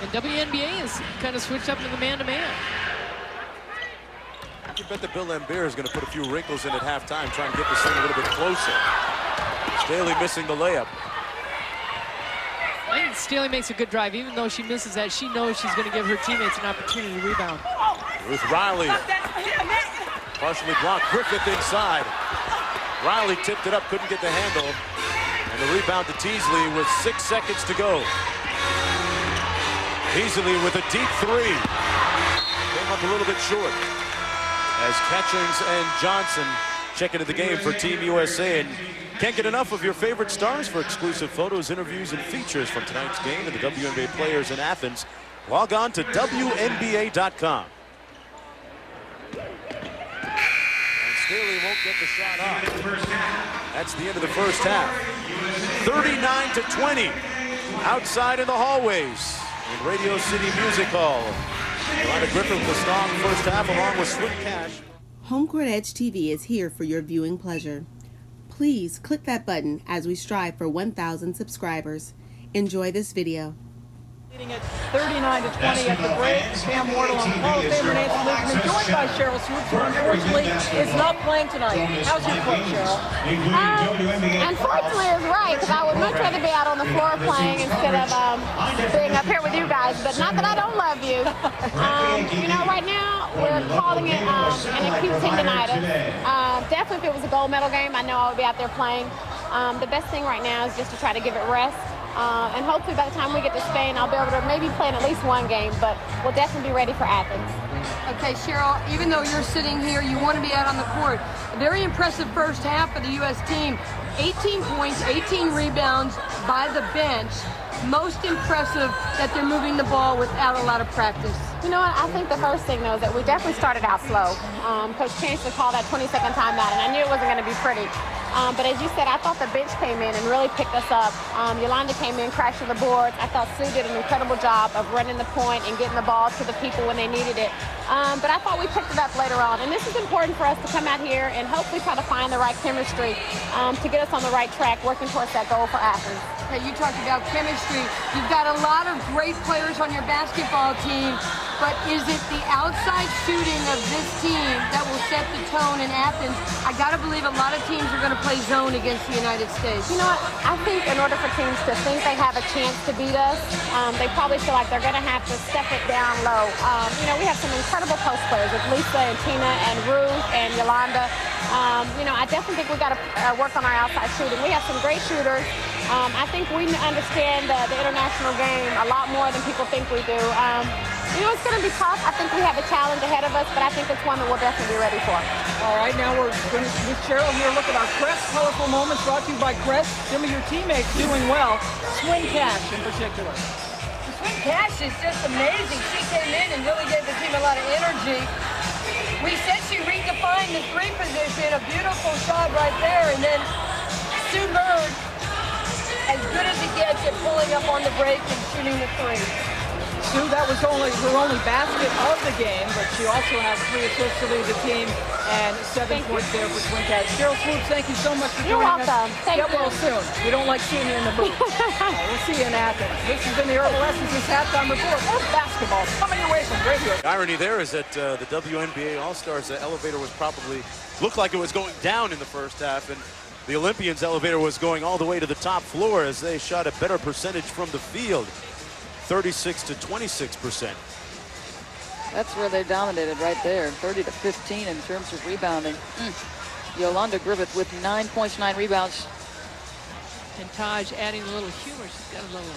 And WNBA has kind of switched up to the man-to-man. You bet that Bill Lambert is going to put a few wrinkles in at halftime, trying to get this thing a little bit closer. Staley missing the layup. I can Staley makes a good drive. Even though she misses that, she knows she's going to give her teammates an opportunity to rebound. Ruth Riley, partially blocked. Griffith inside. Riley tipped it up, couldn't get the handle. And the rebound to Teasley with 6 seconds to go. Teasley with a deep three. Came up a little bit short. As Catchings and Johnson check into the game for Team USA. And can't get enough of your favorite stars. For exclusive photos, interviews, and features from tonight's game and the WNBA players in Athens, log on to WNBA.com. And Staley won't get the shot off. That's the end of the first half. 39-20 outside in the hallways in Radio City Music Hall. Yolanda Griffith with a strong first half along with Swin Cash. HomeCourtEdge TV is here for your viewing pleasure. Please click that button as we strive for 1,000 subscribers. Enjoy this video. Leading at 39-20 at the break. Pam Wardle on Hall of Famer Nancy Lisbon, joined by Sheryl Swoopes, who unfortunately is not playing tonight. How's your foot, Sheryl? Unfortunately, it's right, because I would much rather be out on the floor playing instead of being up here with you guys. But not that I don't love you. You know, right now we're calling it an acute tendonitis. Definitely, if it was a gold medal game, I know I would be out there playing. The best thing right now is just to try to give it rest. And hopefully by the time we get to Spain, I'll be able to maybe play in at least one game, but we'll definitely be ready for Athens. Okay, Sheryl, even though you're sitting here, you want to be out on the court. A very impressive first half of the U.S. team. 18 points, 18 rebounds by the bench. Most impressive that they're moving the ball without a lot of practice. You know what? I think the first thing, though, is that we definitely started out slow. Coach Chancellor called that 20-second timeout, and I knew it wasn't going to be pretty. But as you said, I thought the bench came in and really picked us up. Yolanda came in, crashed to the boards. I thought Sue did an incredible job of running the point and getting the ball to the people when they needed it. But I thought we picked it up later on. And this is important for us to come out here and hopefully try to find the right chemistry to get us on the right track, working towards that goal for Athens. Okay, you talked about chemistry. You've got a lot of great players on your basketball team, but is it the outside shooting of this team that will set the tone in Athens? I got to believe a lot of teams are going to play zone against the United States. You know what? I think in order for teams to think they have a chance to beat us, they probably feel like they're going to have to step it down low. You know, we have some incredible post players with Lisa and Tina and Ruth and Yolanda. You know, I definitely think we got to work on our outside shooting. We have some great shooters. I think we understand the international game a lot more than people think we do. You know, it's going to be tough. I think we have a challenge ahead of us, but I think it's one that we'll definitely be ready for. All right, now we're going to, with Sheryl here, look at our Crest Colorful Moments brought to you by Crest. Some of your teammates doing well. Swin Cash in particular. Swin Cash is just amazing. She came in and really gave the team a lot of energy. We said she redefined the three position, a beautiful shot right there, and then Sue Bird, as good as it gets at pulling up on the break and shooting the three. Sue, that was her only basket of the game, but she also has 3 assists to lead the team and 7 points there for Swin Cash. Sheryl Swoopes, thank you so much for joining us. You're welcome. Thank you. Get well soon. We don't like seeing you in the booth. We'll see you in Athens. This has been the Herbal Essences halftime report. More basketball coming your way from radio. The irony there is that the WNBA All-Stars elevator was probably looked like it was going down in the first half, and the Olympians elevator was going all the way to the top floor as they shot a better percentage from the field. 36 to 26%. That's where they dominated right there, 30 to 15 in terms of rebounding. Yolanda Griffith with 9 points, 9 rebounds. And Taj adding a little humor. She's got a little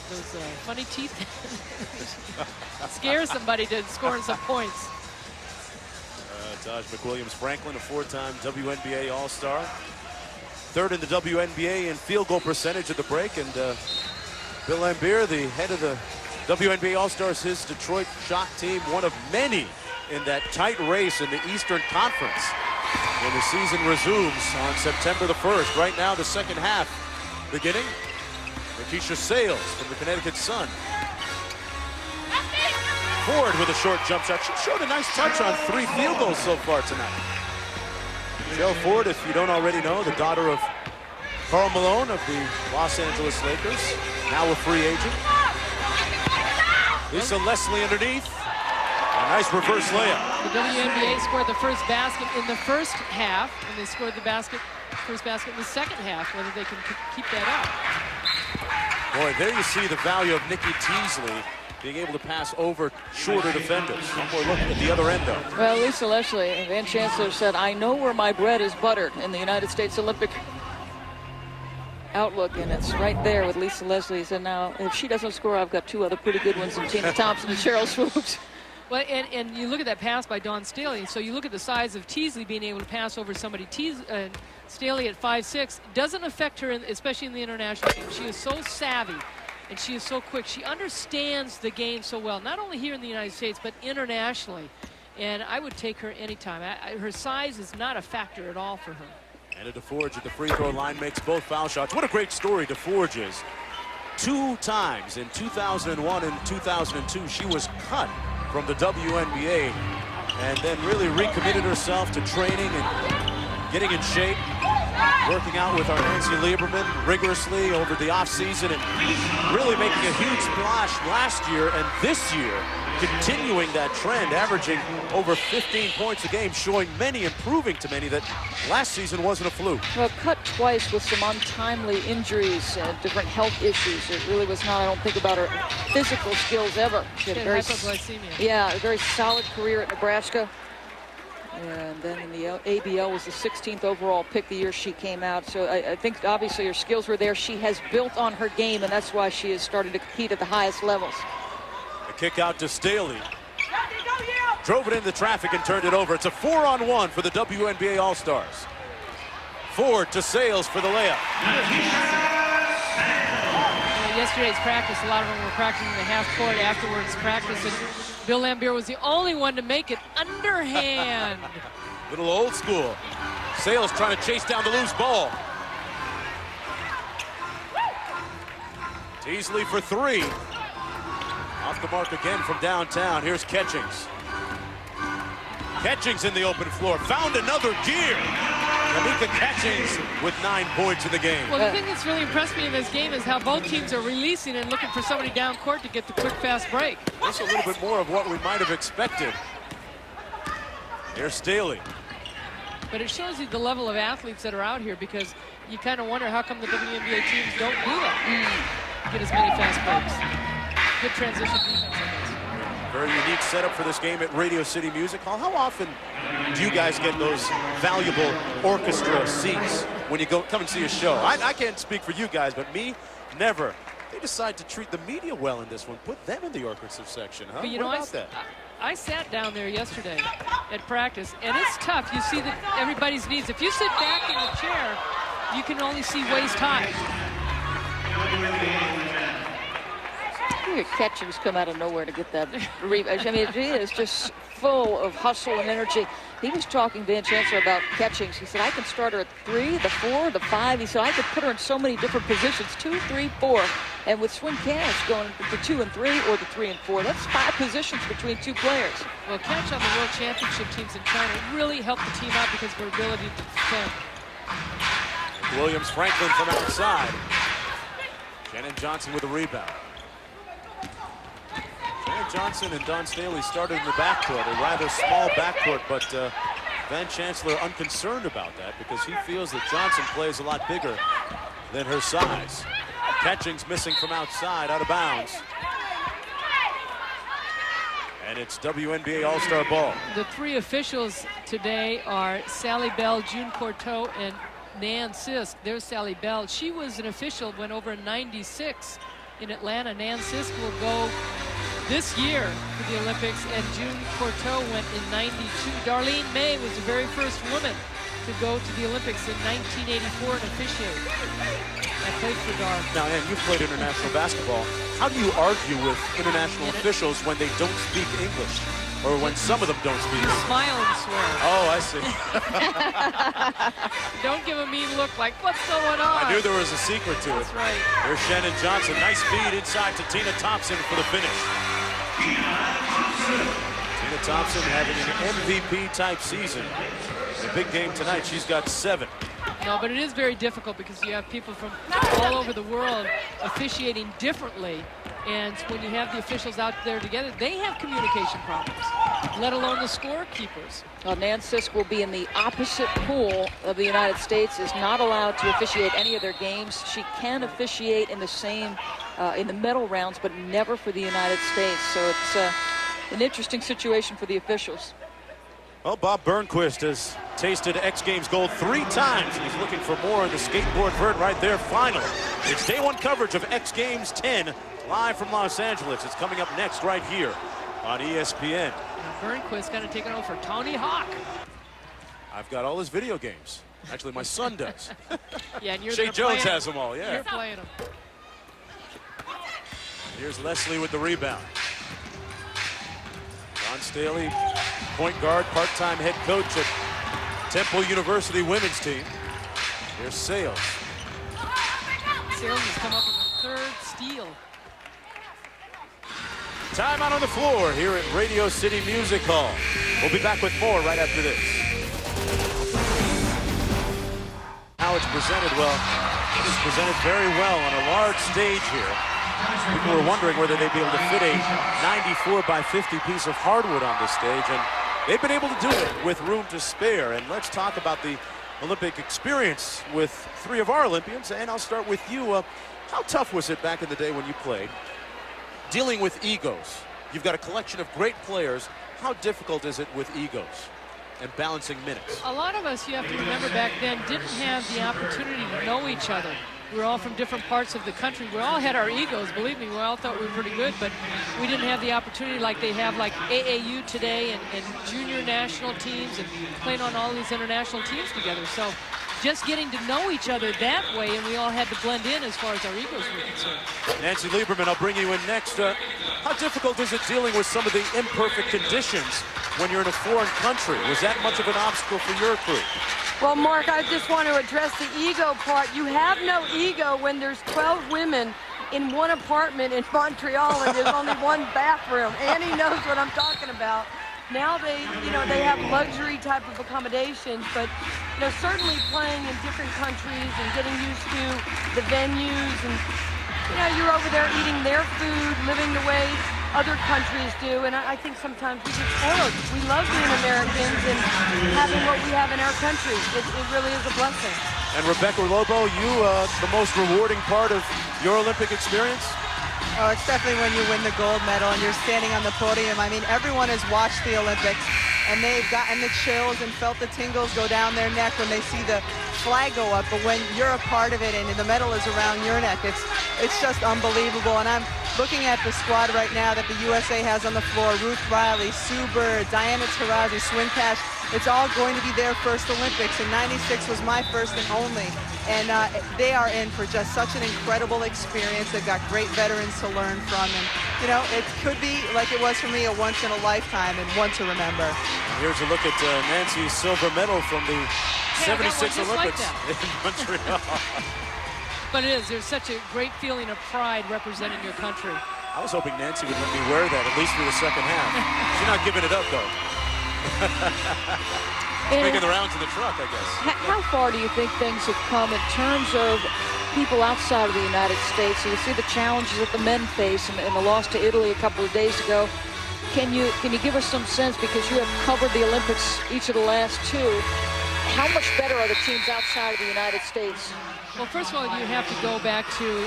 those funny teeth. Scare somebody to scoring some points. Taj McWilliams-Franklin, a 4-time WNBA All-Star. 3rd in the WNBA in field goal percentage at the break, and Bill Laimbeer, the head of the WNBA All-Stars, his Detroit Shock team, one of many in that tight race in the Eastern Conference when the season resumes on September the 1st. Right now, the second half beginning. Lakeisha Sales from the Connecticut Sun. Ford with a short jump shot. She showed a nice touch on 3 field goals so far tonight. Michelle Ford, if you don't already know, the daughter of Karl Malone of the Los Angeles Lakers, now a free agent. Lisa Leslie underneath. A nice reverse layup. The WNBA scored the first basket in the first half, and they scored the first basket in the second half, whether they can keep that up. Boy, there you see the value of Nikki Teasley being able to pass over shorter defenders. One more look at the other end, though. Well, Lisa Leslie, Van Chancellor said, I know where my bread is buttered in the United States Olympic Outlook, and it's right there with Lisa Leslie. And now, if she doesn't score, I've got two other pretty good ones in Tina Thompson and Sheryl Swoopes. Well, and you look at that pass by Dawn Staley, so you look at the size of Teasley being able to pass over somebody. Staley at 5'6" doesn't affect her, especially in the international game. She is so savvy, and she is so quick. She understands the game so well, not only here in the United States, but internationally. And I would take her anytime. Her size is not a factor at all for her. And DeForge at the free throw line makes both foul shots. What a great story DeForge is. 2 times in 2001 and 2002, she was cut from the WNBA and then really recommitted herself to training and getting in shape, working out with our Nancy Lieberman rigorously over the offseason and really making a huge splash last year and this year, continuing that trend, averaging over 15 points a game, showing many, improving to many that last season wasn't a fluke. Well, cut twice with some untimely injuries and different health issues. It really was not, I don't think, about her physical skills ever. She had a very solid career at Nebraska. And then in the ABL was the 16th overall pick the year she came out. So I think obviously her skills were there. She has built on her game, and that's why she has started to compete at the highest levels. Kick out to Staley. Drove it into traffic and turned it over. It's a 4-on-1 for the WNBA All-Stars. Ford to Sales for the layup. Yesterday's practice, a lot of them were practicing the half court afterwards practice, and Bill Lambier was the only one to make it underhand. Little old school. Sales trying to chase down the loose ball. Teasley for 3. Off the mark again from downtown. Here's Catchings. Catchings in the open floor. Found another gear. Tamika Catchings with 9 points in the game. Well, the thing that's really impressed me in this game is how both teams are releasing and looking for somebody down court to get the quick, fast break. Just a little bit more of what we might have expected. Here's Staley. But it shows you the level of athletes that are out here, because you kind of wonder how come the WNBA teams don't do that. Get as many fast breaks. Good transition defense on this. Very unique setup for this game at Radio City Music Hall. How often do you guys get those valuable orchestra seats when you come and see a show? I can't speak for you guys, but me, never. They decide to treat the media well in this one. Put them in the orchestra section, huh? But you what know, about that? I sat down there yesterday at practice, and it's tough. You see that everybody's needs. If you sit back in the chair, you can only see waist high. Catchings come out of nowhere to get that rebound. I mean, he is just full of hustle and energy. He was talking, Van Chancellor, about Catchings. He said, I can start her at 3, the 4, the 5. He said, I could put her in so many different positions, 2, 3, 4. And with Swin going the 2 and 3 or the 3 and 4, that's 5 positions between 2 players. Well, catch on the World Championship teams in China really helped the team out because of their ability to defend. Williams Franklin from outside. Shannon Johnson with a rebound. Shannon Johnson and Dawn Staley started in the backcourt, a rather small backcourt, but Van Chancellor unconcerned about that because he feels that Johnson plays a lot bigger than her size. Catchings missing from outside, out of bounds. And it's WNBA All-Star ball. The 3 officials today are Sally Bell, June Courteau, and Nan Sisk. There's Sally Bell. She was an official, went over in '96 in Atlanta. Nan Sisk will go this year to the Olympics, and June Courteau went in '92. Darlene May was the very first woman to go to the Olympics in 1984 and officiate. I played for Dar. Now, Ann, you've played international basketball. How do you argue with international officials when they don't speak English? Or when some of them don't speak English? Smile and swear. Oh, I see. Don't give a mean look like, what's going on? I knew there was a secret to it. That's right. Here's Shannon Johnson. Nice feed inside to Tina Thompson for the finish. Tina Thompson having an MVP-type season. In a big game tonight, she's got 7. No, but it is very difficult because you have people from all over the world officiating differently. And when you have the officials out there together, they have communication problems. let alone the scorekeepers. Well, Nan Sisk will be in the opposite pool of the United States, is not allowed to officiate any of their games. She can officiate in the same, in the medal rounds, but never for the United States. So it's an interesting situation for the officials. Well, Bob Burnquist has tasted X Games gold 3 times, and he's looking for more in the skateboard vert right there, final. It's day 1 coverage of X Games 10, live from Los Angeles. It's coming up next right here on ESPN. Burnquist got to take it over for Tony Hawk. I've got all his video games. Actually, my son does. Yeah, and you're Shay Jones has them all, yeah. You're playing them. Here's Leslie with the rebound. Ron Staley, point guard, part-time head coach at Temple University women's team. Here's Sales. Sales has come up with a 3rd steal. Timeout on the floor here at Radio City Music Hall. We'll be back with more right after this. How it's presented, well, it's presented very well on a large stage here. People were wondering whether they'd be able to fit a 94 by 50 piece of hardwood on this stage, and they've been able to do it with room to spare. And let's talk about the Olympic experience with 3 of our Olympians, and I'll start with you. How tough was it back in the day when you played, dealing with egos? You've got a collection of great players. How difficult is it with egos and balancing minutes? A lot of us, you have to remember, back then didn't have the opportunity to know each other. We were all from different parts of the country. We all had our egos, believe me. We all thought we were pretty good, but we didn't have the opportunity like they have, like AAU today, and junior national teams, and playing on all these international teams together. So just getting to know each other that way, and we all had to blend in as far as our egos were concerned. Nancy Lieberman, I'll bring you in next. How difficult is it dealing with some of the imperfect conditions when you're in a foreign country? Was that much of an obstacle for your crew? Well, Mark, I just want to address the ego part. You have no ego when there's 12 women in one apartment in Montreal and there's only one bathroom. Annie knows what I'm talking about. Now they have luxury type of accommodations, but certainly playing in different countries and getting used to the venues, and you're over there eating their food, living the way other countries do, and I think sometimes we get spoiled. We love being Americans and having what we have in our country. It really is a blessing. And Rebecca Lobo, you, the most rewarding part of your Olympic experience? Oh, it's definitely when you win the gold medal and you're standing on the podium. I mean, everyone has watched the Olympics, and they've gotten the chills and felt the tingles go down their neck when they see the flag go up. But when you're a part of it and the medal is around your neck, it's just unbelievable. And I'm looking at the squad right now that the USA has on the floor: Ruth Riley, Sue Bird, Diana Taurasi, Swin. It's all going to be their first Olympics, and 96 was my first and only. And they are in for just such an incredible experience. They've got great veterans to learn from, and it could be like it was for me, a once in a lifetime and one to remember. Here's a look at Nancy's silver medal from the 76 Olympics in Montreal. But there's such a great feeling of pride representing your country. I was hoping Nancy would let me wear that at least for the second half. She's not giving it up, though. Making the rounds in the truck, I guess. How far do you think things have come in terms of people outside of the United States? So you see the challenges that the men face and the loss to Italy a couple of days ago. Can you give us some sense, because you have covered the Olympics each of the last 2, how much better are the teams outside of the United States? Well, first of all, you have to go back to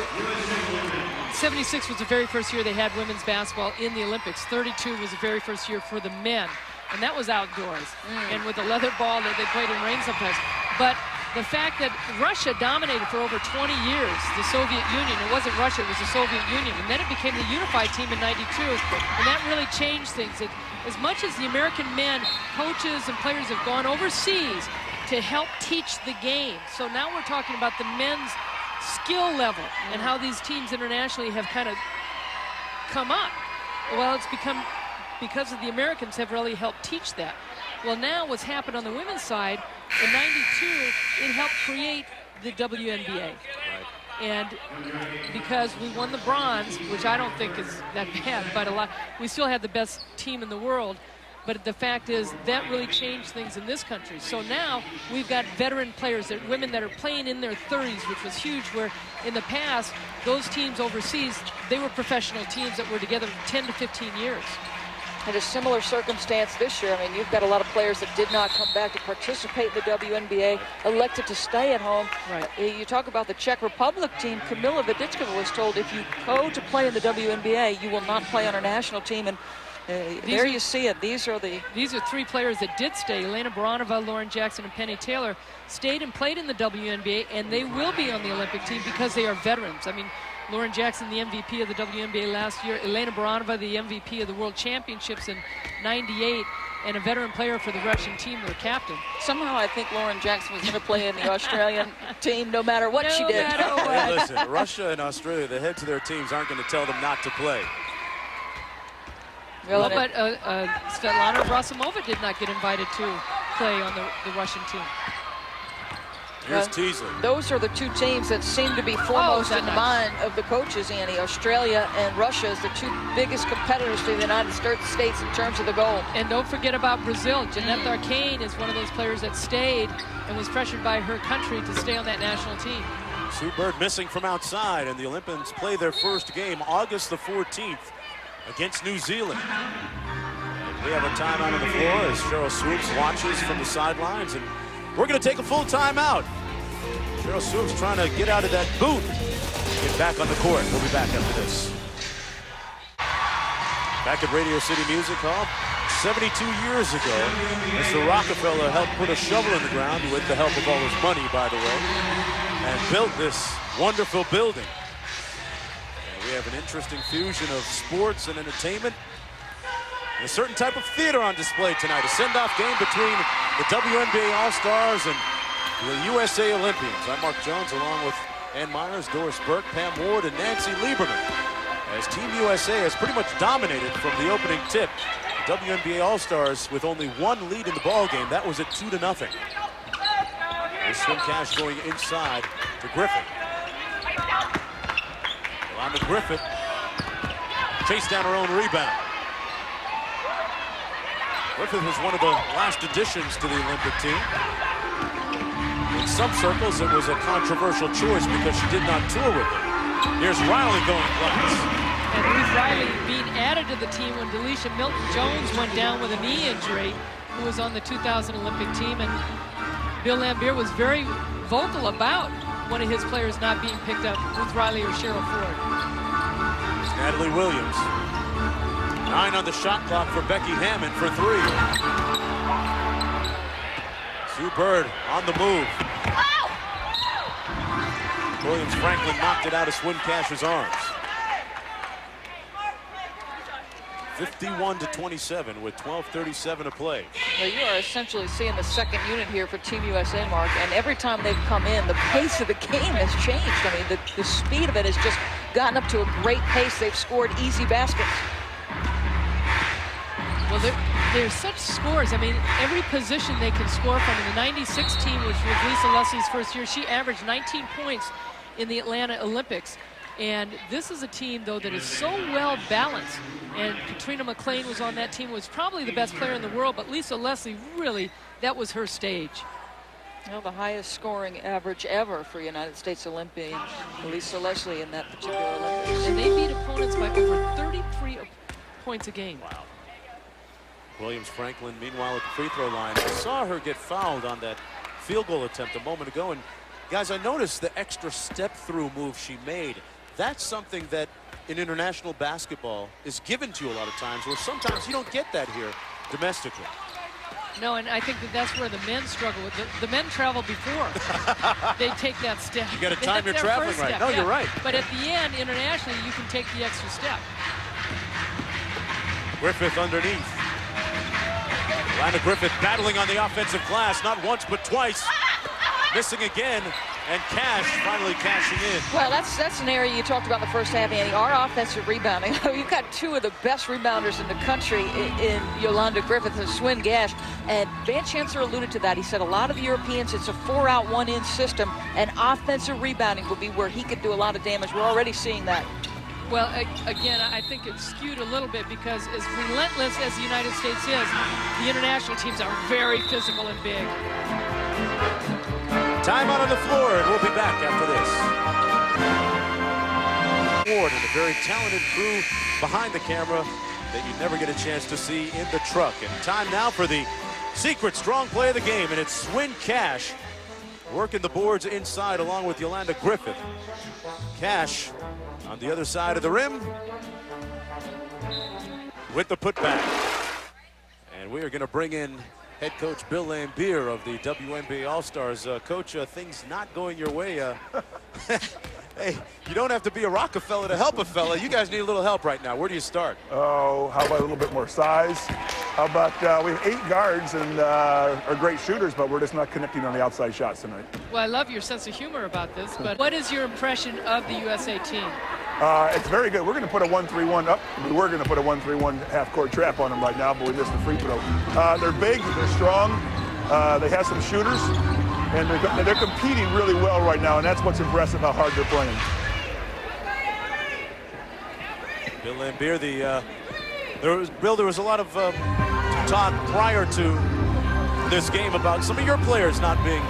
76 was the very first year they had women's basketball in the Olympics. 32 was the very first year for the men, and that was outdoors. And with the leather ball that they played in rain sometimes. But the fact that Russia dominated for over 20 years, the Soviet Union, it wasn't Russia, it was the Soviet Union, and then it became the unified team in 92, and that really changed things. As much as the American men, coaches and players have gone overseas to help teach the game. So now we're talking about the men's skill level and how these teams internationally have kind of come up. Well, it's become because of the Americans have really helped teach that. Well, now what's happened on the women's side, in 92, it helped create the WNBA. Right. And because we won the bronze, which I don't think is that bad, but we still had the best team in the world. But the fact is that really changed things in this country. So now we've got veteran players, women that are playing in their 30s, which was huge, where in the past, those teams overseas, they were professional teams that were together 10 to 15 years. In a similar circumstance this year, I mean, you've got a lot of players that did not come back to participate in the WNBA, elected to stay at home. Right. You talk about the Czech Republic team. Kamila Vodičková was told if you go to play in the WNBA, you will not play on our national team. And there you see it. These are 3 players that did stay. Elena Baranova, Lauren Jackson, and Penny Taylor stayed and played in the WNBA, and they will be on the Olympic team because they are veterans. I mean, Lauren Jackson, the MVP of the WNBA last year. Elena Baranova, the MVP of the World Championships in '98, and a veteran player for the Russian team, their captain. Somehow I think Lauren Jackson was going to play in the Australian team no matter what she did. Hey, listen, Russia and Australia, the heads of their teams aren't going to tell them not to play. Well, but Svetlana Abrasimova did not get invited to play on the Russian team. Here's Teasley. Those are the 2 teams that seem to be foremost in the mind of the coaches, Annie. Australia and Russia as the 2 biggest competitors to the United States in terms of the goal. And don't forget about Brazil. Jeanette Arcane is one of those players that stayed and was pressured by her country to stay on that national team. Sue Bird missing from outside, and the Olympians play their first game August the 14th against New Zealand. And we have a timeout on the floor as Sheryl Swoopes watches from the sidelines, and we're going to take a full timeout. Sheryl Swoopes trying to get out of that boot. Get back on the court. We'll be back after this. Back at Radio City Music Hall, 72 years ago, Mr. Rockefeller helped put a shovel in the ground with the help of all his money, by the way, and built this wonderful building. And we have an interesting fusion of sports and entertainment. A certain type of theater on display tonight. A send-off game between the WNBA All-Stars and the USA Olympians. I'm Mark Jones along with Ann Myers, Doris Burke, Pam Ward, and Nancy Lieberman. As Team USA has pretty much dominated from the opening tip. The WNBA All-Stars with only 1 lead in the ballgame. That was at 2-0. There's Swin Cash going inside to Griffith. On to Griffith. Chase down her own rebound. Griffith was one of the last additions to the Olympic team. In some circles, it was a controversial choice because she did not tour with them. Here's Riley going glass. And Ruth Riley being added to the team when DeLisha Milton-Jones went down with a knee injury, who was on the 2000 Olympic team. And Bill Laimbeer was very vocal about one of his players not being picked up, Ruth Riley or Sheryl Ford. It's Natalie Williams. 9 on the shot clock for Becky Hammond for 3. Sue Bird on the move. Williams Franklin knocked it out of Swin Cash's arms. 51-27 with 12:37 to play. Well, you are essentially seeing the second unit here for Team USA, Mark, and every time they've come in, the pace of the game has changed. I mean, the speed of it has just gotten up to a great pace. They've scored easy baskets. Well, there's such scores. I mean, every position they can score from. In the '96 team, which was Lisa Leslie's first year, she averaged 19 points in the Atlanta Olympics. And this is a team, though, that is so well balanced. And Katrina McLean was on that team, was probably the best player in the world, but Lisa Leslie, really, that was her stage. Well, the highest scoring average ever for United States Olympian, Lisa Leslie, in that particular Olympics. And they beat opponents by over 33 points a game. Wow. Williams Franklin, meanwhile, at the free throw line. I saw her get fouled on that field goal attempt a moment ago. And guys, I noticed the extra step-through move she made. That's something that in international basketball is given to you a lot of times, where sometimes you don't get that here domestically. No, and I think that's where the men struggle with. The men travel before they take that step. You got to time your traveling right. No, you're right. But at the end, internationally, you can take the extra step. Griffith underneath. Lana Griffith battling on the offensive glass, not once but twice. Missing again, and Cash finally cashing in. Well, that's an area you talked about in the first half, Annie. Our offensive rebounding. You've got 2 of the best rebounders in the country in Yolanda Griffith and Swin Gash. And Van Chancellor alluded to that. He said a lot of the Europeans, it's a 4-out, 1-in system, and offensive rebounding will be where he could do a lot of damage. We're already seeing that. Well, again, I think it's skewed a little bit because as relentless as the United States is, the international teams are very physical and big. Time out on the floor, and we'll be back after this. Ward and a very talented crew behind the camera that you never get a chance to see in the truck. And time now for the secret strong play of the game, and it's Swin Cash working the boards inside along with Yolanda Griffith. Cash on the other side of the rim with the putback. And we are going to bring in head coach Bill Laimbeer of the WNBA All-Stars. Coach, things not going your way. Hey, you don't have to be a Rockefeller to help a fella. You guys need a little help right now. Where do you start? Oh, how about a little bit more size? How about we have 8 guards and are great shooters, but we're just not connecting on the outside shots tonight. Well, I love your sense of humor about this, but what is your impression of the USA team? It's very good. We're going to put a 1-3-1 up. We were going to put a 1-3-1 half-court trap on them right now, but we missed the free throw. They're big, they're strong, they have some shooters, and they're competing really well right now, and that's what's impressive, how hard they're playing. Bill Laimbeer, there was a lot of talk prior to this game about some of your players not being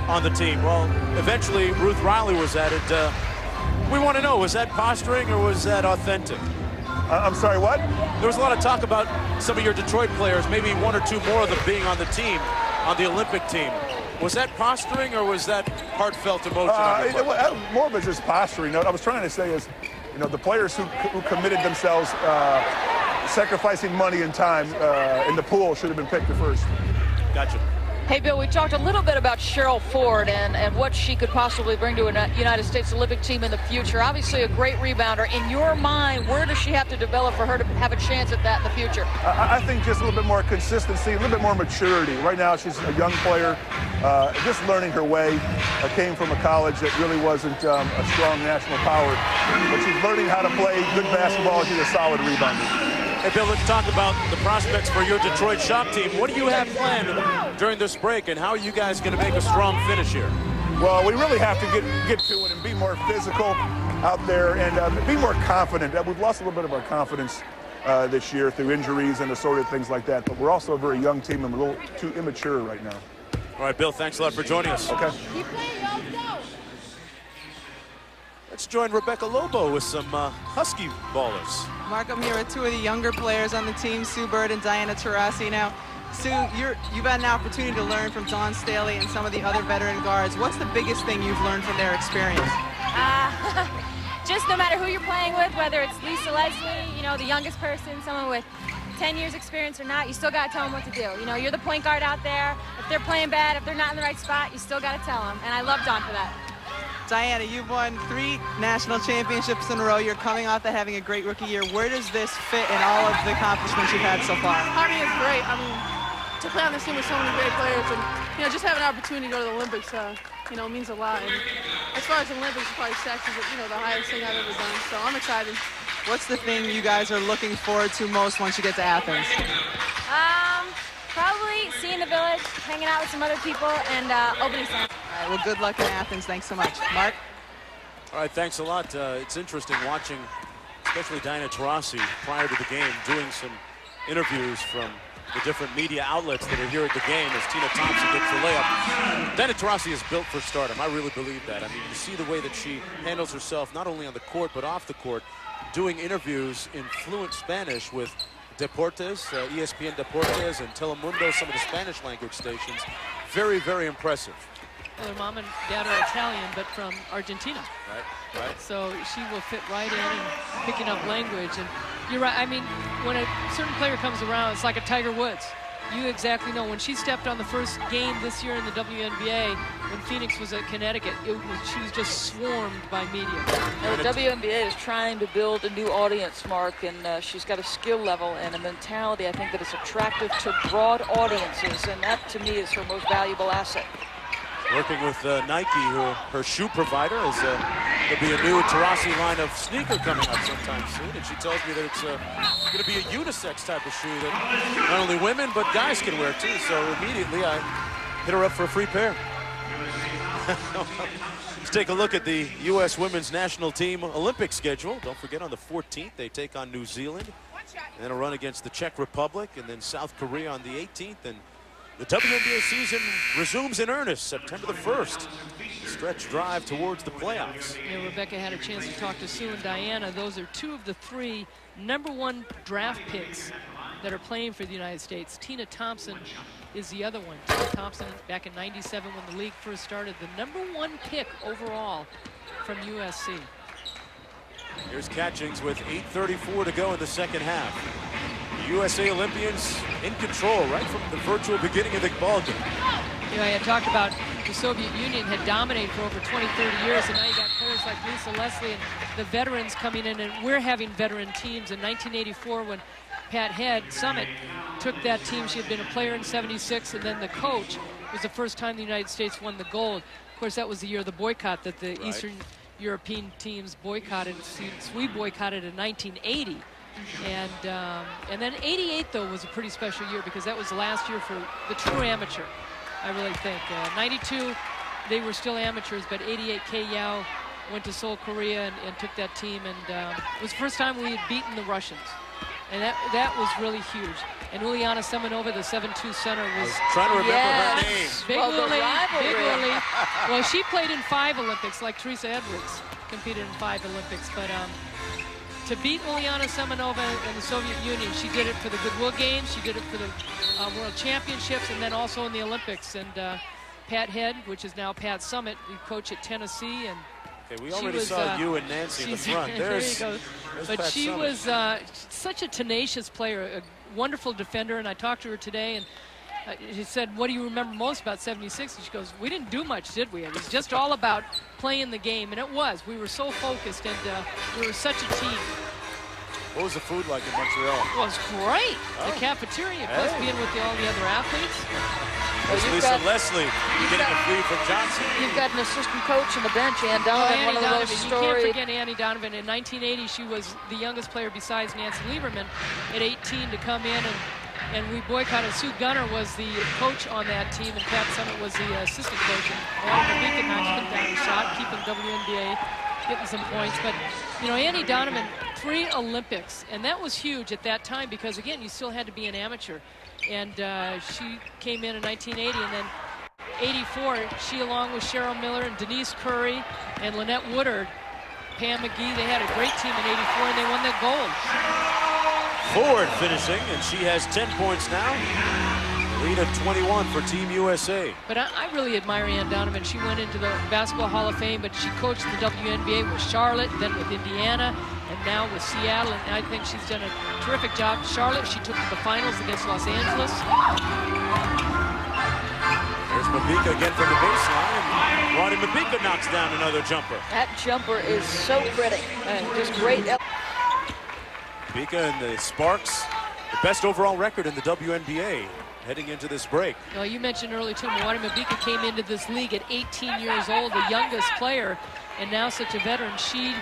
on the team. Well, eventually Ruth Riley was added. We want to know, was that posturing or was that authentic? I'm sorry, what? There was a lot of talk about some of your Detroit players, maybe 1 or 2 more of them being on the team, on the Olympic team. Was that posturing or was that heartfelt emotion? More of it's just posturing. What I was trying to say is, the players who committed themselves, sacrificing money and time in the pool should have been picked first. Gotcha. Hey, Bill, we talked a little bit about Sheryl Ford and what she could possibly bring to a United States Olympic team in the future. Obviously a great rebounder. In your mind, where does she have to develop for her to have a chance at that in the future? I think just a little bit more consistency, a little bit more maturity. Right now, she's a young player, just learning her way. Came from a college that really wasn't a strong national power, but she's learning how to play good basketball. She's a solid rebounder. Hey, Bill, let's talk about the prospects for your Detroit shop team. What do you have planned during this break, and how are you guys going to make a strong finish here? Well, we really have to get to it and be more physical out there and be more confident. We've lost a little bit of our confidence this year through injuries and assorted things like that, but we're also a very young team and we're a little too immature right now. All right, Bill, thanks a lot for joining us. Okay. Let's join Rebecca Lobo with some Husky ballers. Mark, I'm here with 2 of the younger players on the team, Sue Bird and Diana Taurasi. Now, Sue, you've had an opportunity to learn from Dawn Staley and some of the other veteran guards. What's the biggest thing you've learned from their experience? Just no matter who you're playing with, whether it's Lisa Leslie, the youngest person, someone with 10 years experience or not, you still got to tell them what to do. You're the point guard out there. If they're playing bad, if they're not in the right spot, you still got to tell them. And I love Dawn for that. Diana, you've won 3 national championships in a row. You're coming off of having a great rookie year. Where does this fit in all of the accomplishments you've had so far? I mean, it's great. I mean, to play on this team with so many great players and, just have an opportunity to go to the Olympics, means a lot. And as far as the Olympics, probably Saks is, the highest thing I've ever done. So I'm excited. What's the thing you guys are looking forward to most once you get to Athens? Probably seeing the village, hanging out with some other people, and opening some. All right, well, good luck in Athens. Thanks so much. Mark? All right, thanks a lot. It's interesting watching, especially Diana Taurasi, prior to the game, doing some interviews from the different media outlets that are here at the game as Tina Thompson gets the layup. Diana Taurasi is built for stardom. I really believe that. I mean, you see the way that she handles herself, not only on the court, but off the court, doing interviews in fluent Spanish with Deportes, ESPN Deportes, and Telemundo, some of the Spanish language stations. Very, very impressive. Well, their mom and dad are Italian, but from Argentina. Right. So she will fit right in and picking up language. And you're right. I mean, when a certain player comes around, it's like a Tiger Woods. You exactly know. When she stepped on the first game this year in the WNBA, when Phoenix was at Connecticut, she was just swarmed by media. The WNBA is trying to build a new audience, Mark, and she's got a skill level and a mentality, I think, that is attractive to broad audiences, and that, to me, is her most valuable asset. Working with Nike, her shoe provider, there'll be a new Taurasi line of sneaker coming up sometime soon, and she tells me that it's going to be a unisex type of shoe that not only women but guys can wear too. So immediately I hit her up for a free pair. Let's take a look at the U.S. women's national team Olympic schedule. Don't forget, on the 14th they take on New Zealand, and then a run against the Czech Republic, and then South Korea on the 18th, and The WNBA season resumes in earnest September the 1st. Stretch drive towards the playoffs. Yeah, Rebecca had a chance to talk to Sue and Diana. Those are two of the three #1 draft picks that are playing for the United States. Tina Thompson is the other one. Tina Thompson, back in '97 when the league first started, the #1 pick overall from USC. Here's Catchings with 8:34 to go in the second half. The USA Olympians in control right from the virtual beginning of the ball game. You know, I had talked about the Soviet Union had dominated for over 20, 30 years, and now you got players like Lisa Leslie and the veterans coming in, and we're having veteran teams. In 1984, when Pat Head, Summit, took that team, she had been a player in '76, and then the coach, it was the first time the United States won the gold. Of course, that was the year of the boycott that the Eastern European teams boycotted. We boycotted in 1980. And then '88, though, was a pretty special year because that was the last year for the true amateur, I really think. '92, they were still amateurs, but '88, Kei Yao went to Seoul, Korea, and took that team. And it was the first time we had beaten the Russians. And that was really huge. And Uliana Semenova, the 7'2" center, was trying to remember her name. Big Uli. Well, she played in 5 Olympics, like Teresa Edwards competed in 5 Olympics. But to beat Uliana Semenova in the Soviet Union, she did it for the Goodwill Games, she did it for the World Championships, and then also in the Olympics. And Pat Head, which is now Pat Summit, we coach at Tennessee, and we already saw you and Nancy in the front. There you go. But Pat she Summit. was such a tenacious player, a wonderful defender, and I talked to her today, and she said, what do you remember most about '76? And she goes, we didn't do much, did we? It was just all about playing the game, and it was. We were so focused, and we were such a team. What was the food like in Montreal? It was great. The cafeteria, plus being with all the other athletes. Lisa Leslie getting a feed from Johnson. You've got an assistant coach on the bench, Ann Donovan, Annie one of Donovan. those You stories. can't forget Annie Donovan. In 1980, she was the youngest player besides Nancy Lieberman at 18 to come in, and we boycotted. Sue Gunner was the coach on that team, and Pat Summit was the assistant coach. And Tamika knocked down a shot, keeping WNBA, getting some points. But, you know, Annie Donovan, 3 Olympics, and that was huge at that time because, again, you still had to be an amateur. And she came in 1980, and then '84, she along with Sheryl Miller and Denise Curry and Lynette Woodard, Pam McGee, they had a great team in '84, and they won that gold. Ford finishing, and she has 10 points now. Lead of 21 for Team USA. But I really admire Ann Donovan. She went into the Basketball Hall of Fame, but she coached the WNBA with Charlotte, then with Indiana, and now with Seattle, and I think she's done a terrific job. Charlotte, she took to the finals against Los Angeles. There's Mabika again from the baseline, and Ronnie Mabika knocks down another jumper. That jumper is so pretty and just great. Mabika and the Sparks, the best overall record in the WNBA heading into this break. Well, you mentioned earlier, too, Mwani Mabika came into this league at 18 years old, the youngest player, and now such a veteran. She,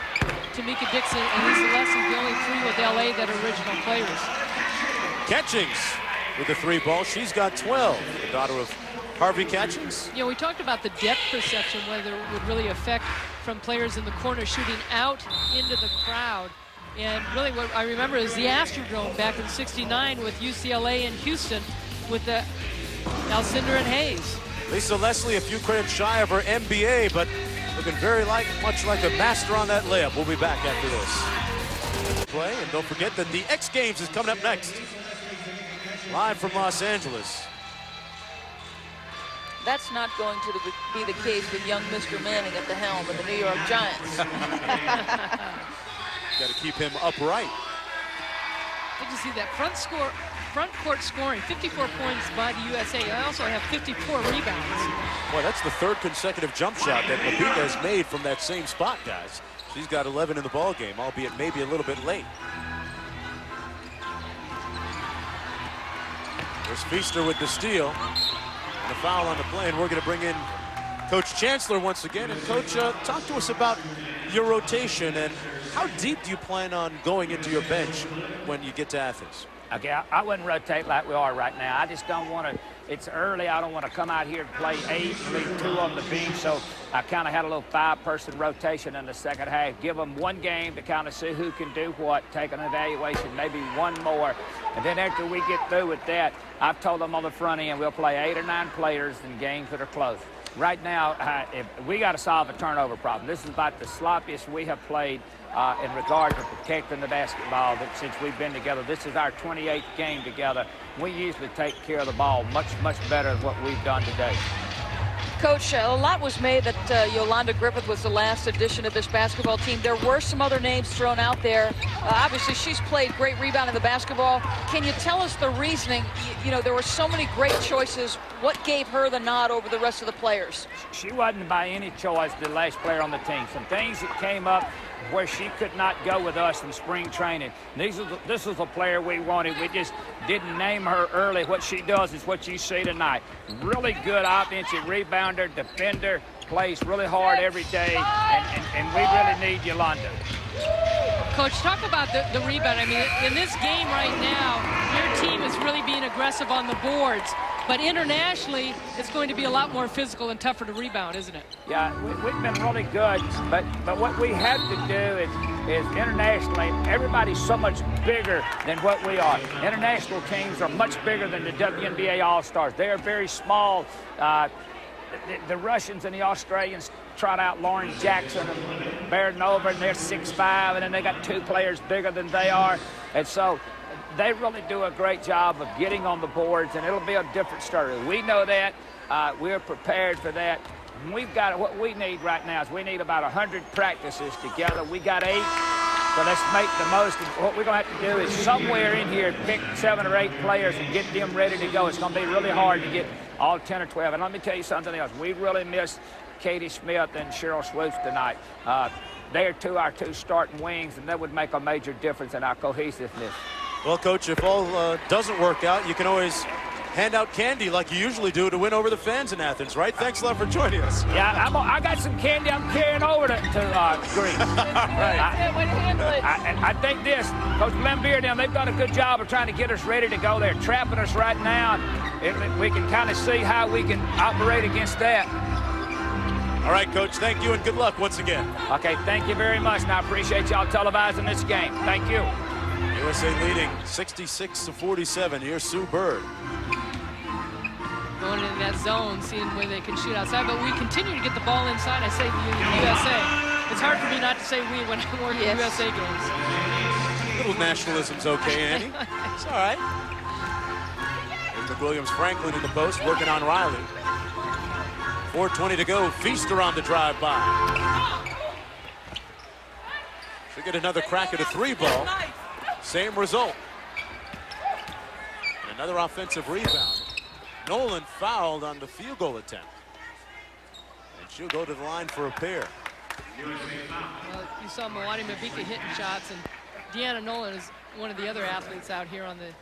Tamika Dixon, and Lisa Leslie, the only 3 with LA that are original players. Catchings with the 3 ball. She's got 12, the daughter of Harvey Catchings. You know, we talked about the depth perception, whether it would really affect from players in the corner shooting out into the crowd. And really what I remember is the Astrodome back in '69 with UCLA and Houston with the Alcindor and Hayes. Lisa Leslie a few credits shy of her MBA, but looking very much like a master on that layup. We'll be back after this. Play, and don't forget that the X Games is coming up next. Live from Los Angeles. That's not going to be the case with young Mr. Manning at the helm of the New York Giants. Got to keep him upright. Did you see that front court scoring, 54 points by the USA. I also have 54 rebounds. Boy, that's the 3rd consecutive jump shot that Mabika has made from that same spot, guys. She's got 11 in the ball game, albeit maybe a little bit late. There's Feaster with the steal. And a foul on the play, and we're going to bring in Coach Chancellor once again. And Coach, talk to us about your rotation and how deep do you plan on going into your bench when you get to Athens? Okay, I wouldn't rotate like we are right now. I just don't want to. It's early. I don't want to come out here and play 8 and leave 2 on the bench. So I kind of had a little 5-person rotation in the second half. Give them 1 game to kind of see who can do what, take an evaluation, maybe 1 more. And then after we get through with that, I've told them on the front end, we'll play 8 or 9 players in games that are close. Right now, if we got to solve a turnover problem. This is about the sloppiest we have played in regard to protecting the basketball since we've been together. This is our 28th game together. We usually take care of the ball much, much better than what we've done today. Coach, a lot was made that Yolanda Griffith was the last addition to this basketball team. There were some other names thrown out there. Obviously, she's played great rebound in the basketball. Can you tell us the reasoning? You know, there were so many great choices. What gave her the nod over the rest of the players? She wasn't by any choice the last player on the team. Some things that came up where she could not go with us in spring training. This is a player we wanted. We just didn't name her early. What she does is what you see tonight. Really good offensive rebounder, defender, plays really hard every day, and we really need Yolanda. Coach, talk about the rebound. I mean, in this game right now, your team is really being aggressive on the boards. But internationally, it's going to be a lot more physical and tougher to rebound, isn't it? Yeah, we've been really good. But what we have to do is internationally, everybody's so much bigger than what we are. International teams are much bigger than the WNBA All-Stars. They are very small. The Russians and the Australians trot out Lauren Jackson and Baranova, and they're 6'5", and then they got 2 players bigger than they are. And so they really do a great job of getting on the boards, and it'll be a different story. We know that. We're prepared for that. We've got what we need right now is we need about 100 practices together. We got 8, so let's make the most of what we're going to have to do is somewhere in here pick 7 or 8 players and get them ready to go. It's going to be really hard to get all 10 or 12. And let me tell you something else. We really missed Katie Smith and Sheryl Swoopes tonight. They're our 2 starting wings, and that would make a major difference in our cohesiveness. Well, Coach, if all doesn't work out, you can always hand out candy like you usually do to win over the fans in Athens, right? Thanks a lot for joining us. Yeah, I got some candy I'm carrying over to Greece. Right. Way to handle it. I think this, Coach Lembeer, they've done a good job of trying to get us ready to go. They're trapping us right now. We can kind of see how we can operate against that. All right, Coach, thank you and good luck once again. Okay, thank you very much, and I appreciate y'all televising this game. Thank you. USA leading 66-47. Here's Sue Bird. Going into that zone, seeing where they can shoot outside, but we continue to get the ball inside. I say USA. It's hard for me not to say we when I'm working USA games. Little nationalism's okay, Annie. It's all right. There's McWilliams-Franklin in the post, working on Riley. 4:20 to go. Feaster on the drive-by. Should get another crack at a 3-ball. Same result. And another offensive rebound. Nolan fouled on the field goal attempt. And she'll go to the line for a pair. Well, you saw Mwani Mabika hitting shots, and Deanna Nolan is one of the other athletes out here on the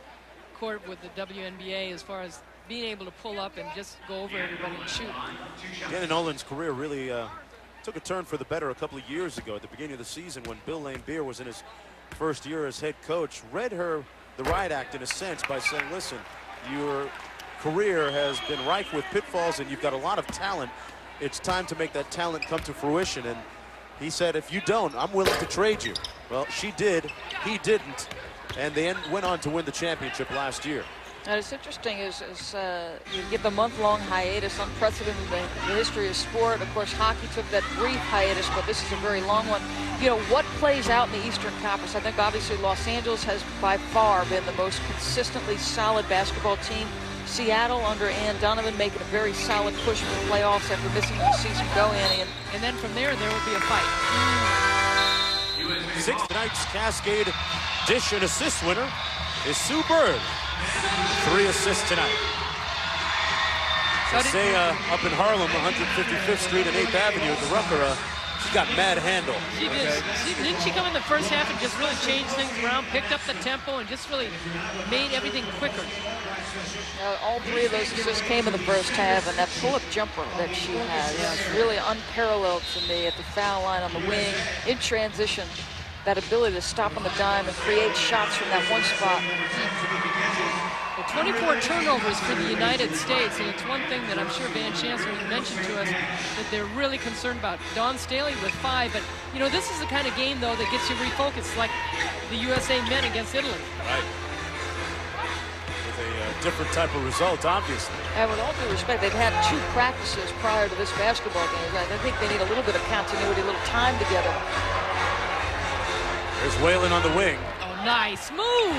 court with the WNBA as far as being able to pull up and just go over everybody and shoot. Deanna Nolan's career really took a turn for the better a couple of years ago at the beginning of the season when Bill Laimbeer was in his first year as head coach. Read her the riot act in a sense by saying, listen, your career has been rife with pitfalls and you've got a lot of talent. It's time to make that talent come to fruition. And he said, if you don't, I'm willing to trade you. Well, she did, he didn't, and they went on to win the championship last year. And it's interesting is you get the month-long hiatus, unprecedented in the history of sport. Of course, hockey took that brief hiatus, but this is a very long one. You know, what plays out in the Eastern Conference? I think obviously Los Angeles has by far been the most consistently solid basketball team. Seattle under Ann Donovan making a very solid push for the playoffs after missing the season go, Annie. And then from there will be a fight. Sixth night's Cascade dish and assist winner is Sue Bird. 3 assists tonight. They say up in Harlem, 155th Street and 8th Avenue at the Rucker, she's got mad handle. She did. Didn't she come in the first half and just really change things around, picked up the tempo, and just really made everything quicker? All 3 of those assists came in the first half, and that pull-up jumper that she has is really unparalleled to me at the foul line on the wing in transition. that ability to stop on the dime and create shots from that one spot. Well, 24 turnovers for the United States, and it's one thing that I'm sure Van Chancellor mentioned to us that they're really concerned about. Staley with 5, but you know, this is the kind of game though that gets you refocused, like the USA men against Italy. Right. With a different type of result, obviously. And with all due respect, they've had 2 practices prior to this basketball game. I think they need a little bit of continuity, a little time together. There's Whalen on the wing. Nice move.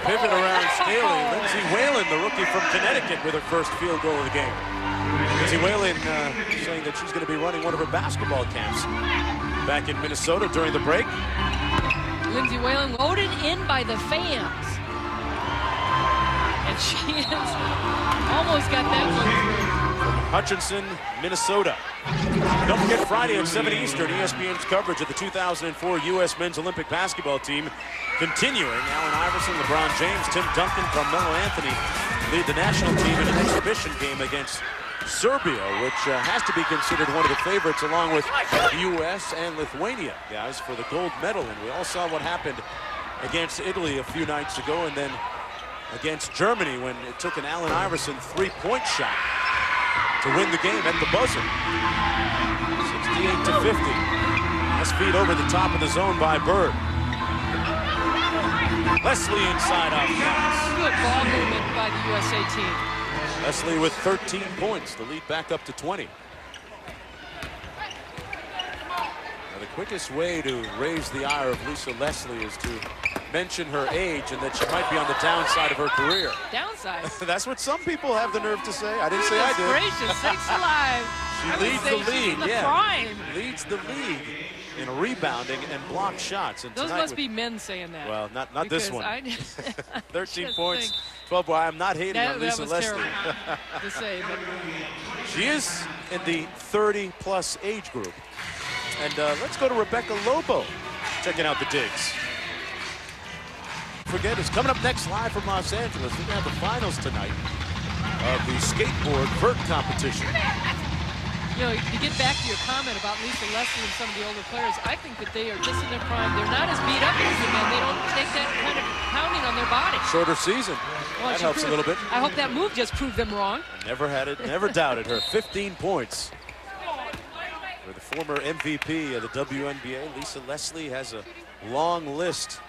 Pivot around Staley. Lindsay Whalen, the rookie from Connecticut, with her first field goal of the game. Lindsay Whalen saying that she's going to be running one of her basketball camps back in Minnesota during the break. Lindsay Whalen loaded in by the fans. And she has almost got that one through. From Hutchinson, Minnesota. Don't forget Friday at 7 Eastern, ESPN's coverage of the 2004 U.S. Men's Olympic basketball team continuing. Allen Iverson, LeBron James, Tim Duncan, Carmelo Anthony lead the national team in an exhibition game against Serbia, which has to be considered one of the favorites along with the U.S. and Lithuania, guys, for the gold medal. And we all saw what happened against Italy a few nights ago, and then against Germany when it took an Allen Iverson 3-point shot to win the game at the buzzer. 68-50. Nice feed over the top of the zone by Bird. Leslie inside off pass. Good ball movement by the USA team. Leslie with 13 points, the lead back up to 20. Now, the quickest way to raise the ire of Lisa Leslie is to mention her age and that she might be on the downside of her career. Downside? That's what some people have the nerve to say. I didn't say I did. Gracious, sakes alive. She leads the league, prime. Leads the league in rebounding and block shots. And those must be men saying that. Well, not this one. 13 points, think. 12. Well, I'm not hating on Lisa Leslie. To say, but she is in the 30-plus age group. And let's go to Rebecca Lobo, checking out the digs. Forget it's coming up next live from Los Angeles. We're gonna have the finals tonight of the skateboard vert competition. You know, to get back to your comment about Lisa Leslie and some of the older players, I think that they are just in their prime. They're not as beat up as the men. They don't take that kind of pounding on their body. Shorter season. That helps a little bit. I hope that move just proved them wrong. Never had it, never doubted her. 15 points. For the former MVP of the WNBA, Lisa Leslie has a long list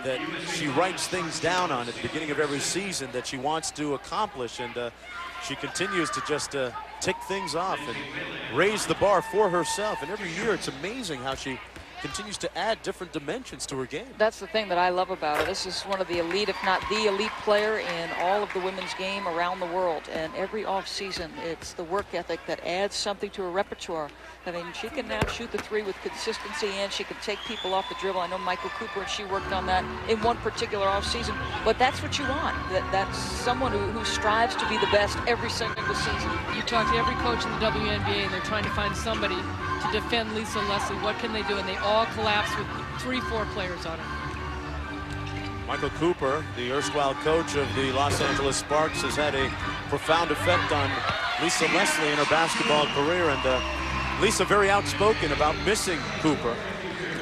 that she writes things down on at the beginning of every season that she wants to accomplish, and she continues to just tick things off and raise the bar for herself. And every year it's amazing how she continues to add different dimensions to her game. That's the thing that I love about her. This is one of the elite, if not the elite player in all of the women's game around the world. And every offseason, it's the work ethic that adds something to her repertoire. I mean, she can now shoot the 3 with consistency, and she can take people off the dribble. I know Michael Cooper and she worked on that in one particular offseason, but that's what you want. That's someone who strives to be the best every single season. You talk to every coach in the WNBA, and they're trying to find somebody to defend Lisa Leslie. What can they do? And they all collapse with 3-4 players on her. Michael Cooper, the erstwhile coach of the Los Angeles Sparks, has had a profound effect on Lisa Leslie in her basketball career, and Lisa very outspoken about missing Cooper,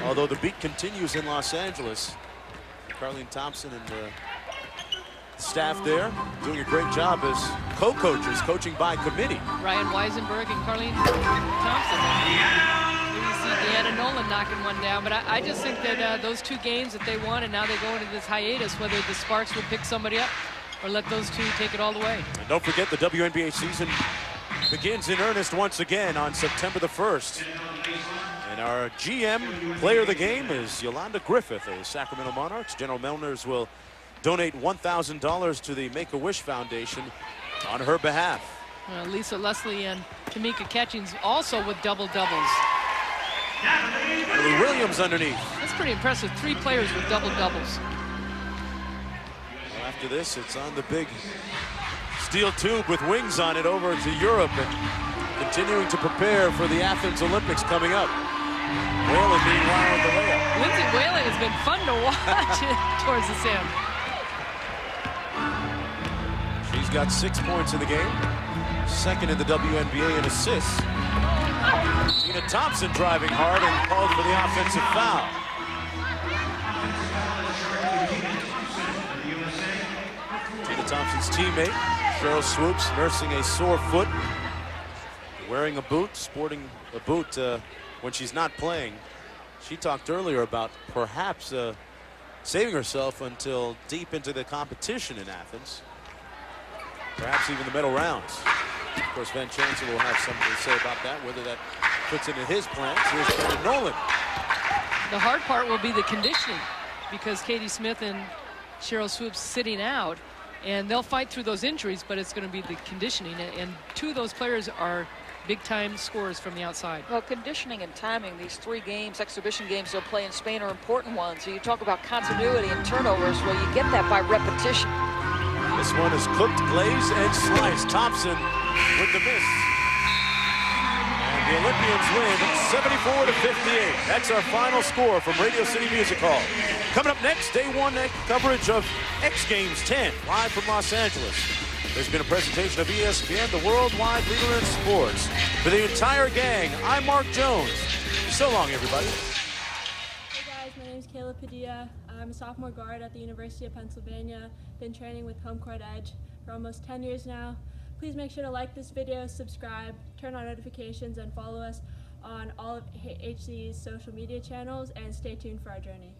although the beat continues in Los Angeles. Carlene Thompson and the staff there doing a great job as co-coaches, coaching by committee. Ryan Weisenberg and Carlene Thompson. Here you see Deanna Nolan knocking one down, but I just think that those 2 games that they won, and now they go into this hiatus, whether the Sparks will pick somebody up or let those 2 take it all the way. And don't forget the WNBA season begins in earnest once again on September the 1st. And our GM player of the game is Yolanda Griffith of the Sacramento Monarchs. General Milners will donate $1,000 to the Make-A-Wish Foundation on her behalf. Lisa Leslie and Tamika Catchings also with double-doubles. Emily Williams underneath. That's pretty impressive. 3 players with double-doubles. Well, after this, it's on the big steel tube with wings on it over to Europe and continuing to prepare for the Athens Olympics coming up. Whalen meanwhile with the layup. Lindsay Whalen has been fun to watch towards the sim. She's got 6 points in the game. Second in the WNBA in assists. Tina Thompson driving hard and called for the offensive foul. Thompson's teammate, Sheryl Swoopes, nursing a sore foot, wearing a boot, sporting a boot when she's not playing. She talked earlier about perhaps saving herself until deep into the competition in Athens, perhaps even the medal rounds. Of course, Chancellor will have something to say about that, whether that fits into his plans. Here's Brendan Nolan. The hard part will be the conditioning, because Katie Smith and Sheryl Swoopes sitting out, and they'll fight through those injuries, but it's going to be the conditioning, and two of those players are big-time scorers from the outside. Well, conditioning and timing, these 3 games, exhibition games they'll play in Spain, are important ones. So you talk about continuity and turnovers. Well, you get that by repetition. This one is cooked, glazed, and sliced. Thompson with the miss. And the Olympians win 74-58. That's our final score from Radio City Music Hall. Coming up next, day 1 coverage of X Games 10, live from Los Angeles. There's been a presentation of ESPN, the worldwide leader in sports. For the entire gang, I'm Mark Jones. So long, everybody. Hey guys, my name is Kayla Padilla. I'm a sophomore guard at the University of Pennsylvania. Been training with HomeCourtEdge for almost 10 years now. Please make sure to like this video, subscribe, turn on notifications, and follow us on all of HC's social media channels, and stay tuned for our journey.